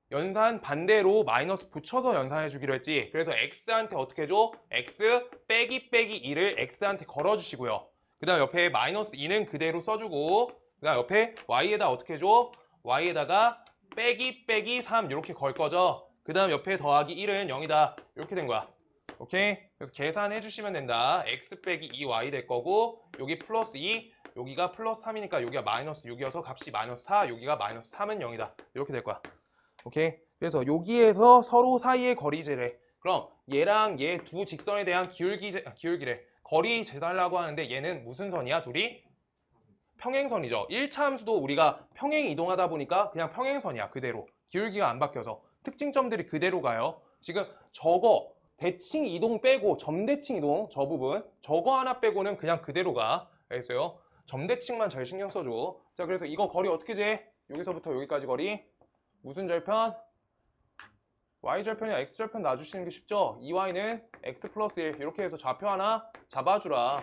연산 반대로 마이너스 붙여서 연산해 주기로 했지. 그래서 x한테 어떻게 해줘? x 빼기 2를 x한테 걸어주시고요. 그 다음 옆에 마이너스 2는 그대로 써주고 그 다음 옆에 y에다 어떻게 해줘? y에다가 빼기 3 이렇게 걸 거죠. 그 다음 옆에 더하기 1은 0이다. 이렇게 된 거야. 오케이? 그래서 계산해 주시면 된다. x 빼기 2y 될 거고 여기 플러스 2 여기가 플러스 3이니까 여기가 마이너스 6이어서 값이 마이너스 4 여기가 마이너스 3은 0이다. 이렇게 될 거야. 오케이? 그래서 여기에서 서로 사이의 거리 재래. 그럼 얘랑 얘 두 직선에 대한 기울기래. 거리 재달라고 하는데 얘는 무슨 선이야? 둘이? 평행선이죠. 1차 함수도 우리가 평행 이동하다 보니까 그냥 평행선이야. 그대로. 기울기가 안 바뀌어서. 특징점들이 그대로 가요. 지금 저거 대칭 이동 빼고 점대칭 이동 저 부분 저거 하나 빼고는 그냥 그대로 가. 알겠어요? 점대칭만 잘 신경 써줘. 자, 그래서 이거 거리 어떻게 재? 여기서부터 여기까지 거리 무슨 절편? y절편이나 x절편 놔주시는 게 쉽죠? 2y는 x 플러스 1 이렇게 해서 좌표 하나 잡아주라.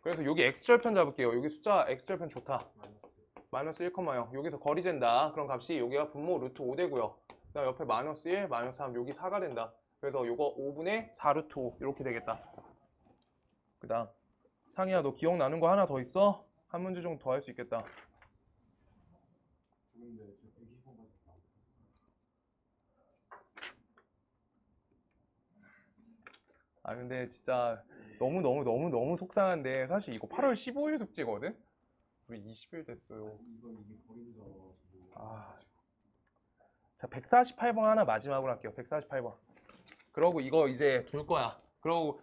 그래서 여기 x절편 잡을게요. 여기 숫자 x절편 좋다. 마이너스 1,0 여기서 거리 잰다. 그럼 값이 여기가 분모 루트 5 되고요. 그 다음 옆에 마이너스 1, 마이너스 3 여기 4가 된다. 그래서 요거 5분의 4 루트 5 이렇게 되겠다. 그 다음 상희야 너 기억나는 거 하나 더 있어? 한 문제 정도 더 할 수 있겠다. 근데 저 120번까지 아 근데 진짜 너무 속상한데 사실 이거 8월 15일 숙제거든? 우리 20일 됐어요. 이게 거리인 줄 알아가지고. 아. 자 148번 하나 마지막으로 할게요. 148번. 그러고 이거 이제 둘 거야. 그러고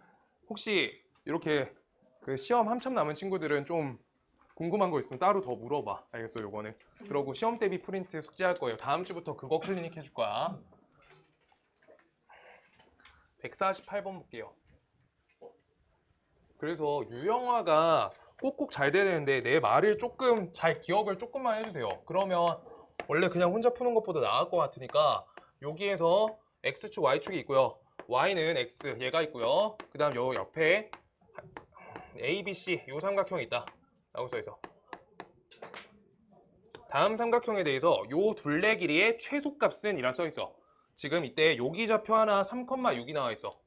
혹시 이렇게 그 시험 한참 남은 친구들은 좀 궁금한 거 있으면 따로 더 물어봐. 알겠어 요거는. 그러고 시험 대비 프린트 숙제할 거예요. 다음 주부터 그거 클리닉 해줄 거야. 148번 볼게요. 그래서 유형화가 꼭꼭 잘 돼야 되는데 내 말을 조금 잘 기억을 조금만 해주세요. 그러면 원래 그냥 혼자 푸는 것보다 나을 것 같으니까 여기에서 x축, y축이 있고요. y는 x 얘가 있고요. 그 다음 요 옆에 a, b, c 요 삼각형이 있다 라고 써있어. 다음 삼각형에 대해서 요 둘레 길이의 최소값은 이라 써있어. 지금 이때 여기 좌표 하나 3,6이 나와 있어.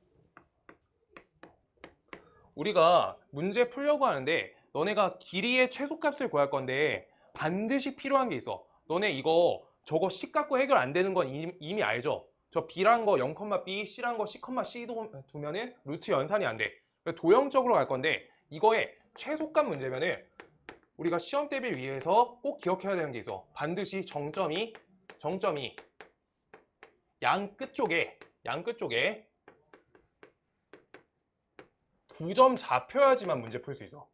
우리가 문제 풀려고 하는데 너네가 길이의 최소값을 구할 건데 반드시 필요한 게 있어. 너네 이거 저거 C 갖고 해결 안 되는 건 이미 알죠? 저 B란 거 0,B, C란 거 C,C 두면은 루트 연산이 안 돼. 도형적으로 갈 건데 이거의 최소값 문제면은 우리가 시험 대비를 위해서 꼭 기억해야 되는 게 있어. 반드시 정점이 양 끝쪽에 2점 잡혀야지만 문제 풀 수 있어.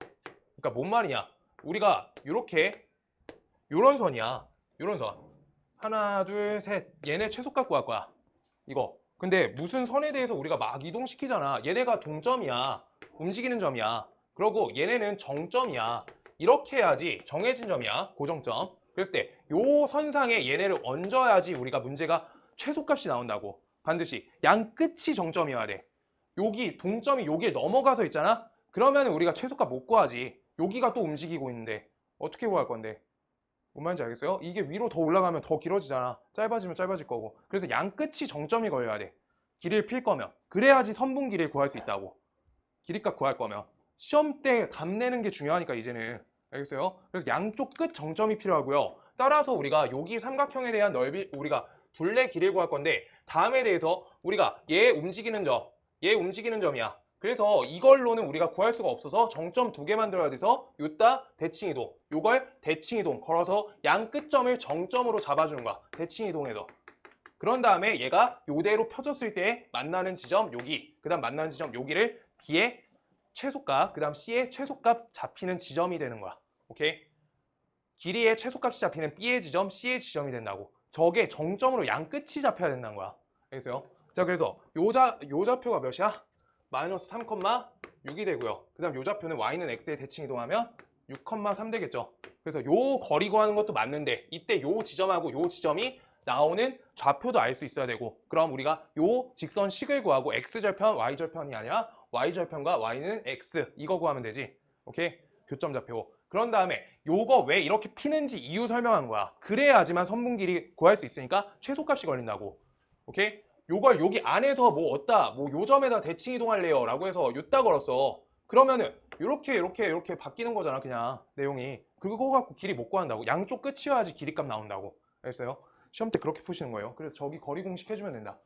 그러니까 뭔 말이냐? 우리가 이렇게 요런 선이야. 요런 선. 하나, 둘, 셋. 얘네 최소값 구할 거야. 이거. 근데 무슨 선에 대해서 우리가 막 이동시키잖아. 얘네가 동점이야. 움직이는 점이야. 그러고 얘네는 정점이야. 이렇게 해야지 정해진 점이야. 고정점. 그랬을 때 요 선상에 얘네를 얹어야지 우리가 문제가 최소값이 나온다고. 반드시 양 끝이 정점이어야 돼. 여기 동점이 여기에 넘어가서 있잖아. 그러면 우리가 최소값 못 구하지. 여기가 또 움직이고 있는데 어떻게 구할 건데? 뭔 말인지 알겠어요? 이게 위로 더 올라가면 더 길어지잖아. 짧아지면 짧아질 거고. 그래서 양 끝이 정점이 걸려야 돼. 길이를 필 거면. 그래야지 선분 길이를 구할 수 있다고. 길이값 구할 거면. 시험 때 값 내는 게 중요하니까 이제는. 알겠어요? 그래서 양쪽 끝 정점이 필요하고요. 따라서 우리가 여기 삼각형에 대한 넓이, 우리가 둘레 길이를 구할 건데 다음에 대해서 우리가 얘 움직이는 점이야. 그래서 이걸로는 우리가 구할 수가 없어서 정점 2개 만들어야 돼서 요따 대칭이동, 요걸 대칭이동 걸어서 양 끝점을 정점으로 잡아주는 거야. 대칭이동해서. 그런 다음에 얘가 요대로 펴졌을 때 만나는 지점 여기, 그 다음 만나는 지점 여기를 B의 최소값, 그 다음 C의 최소값 잡히는 지점이 되는 거야. 오케이? 길이의 최소값이 잡히는 B의 지점, C의 지점이 된다고. 저게 정점으로 양 끝이 잡혀야 된다는 거야. 알겠어요? 자, 그래서 요 좌표가 몇이야? 마이너스 3,6이 되고요. 그 다음 요 좌표는 y는 x에 대칭 이동하면 6,3 되겠죠. 그래서 요 거리 구하는 것도 맞는데 이때 요 지점하고 요 지점이 나오는 좌표도 알 수 있어야 되고, 그럼 우리가 요 직선식을 구하고 x절편, y절편이 아니라 y절편과 y는 x 이거 구하면 되지. 오케이? 교점 좌표. 그런 다음에 요거 왜 이렇게 피는지 이유 설명한 거야. 그래야지만 선분 길이 구할 수 있으니까 최소값이 걸린다고. 오케이? 요걸 여기 안에서 뭐 어디다 뭐 요 점에다 대칭 이동할래요 라고 해서 요따 걸었어. 그러면은 이렇게 바뀌는 거잖아. 그냥 내용이. 그거 갖고 길이 못 구한다고. 양쪽 끝이어야지 길이값 나온다고. 알겠어요? 시험 때 그렇게 푸시는 거예요. 그래서 저기 거리 공식 해주면 된다.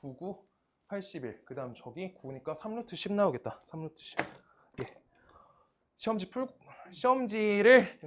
99, 81. 그 다음 저기 9니까 3루트 10 나오겠다. 3루트 10. 예. 시험지를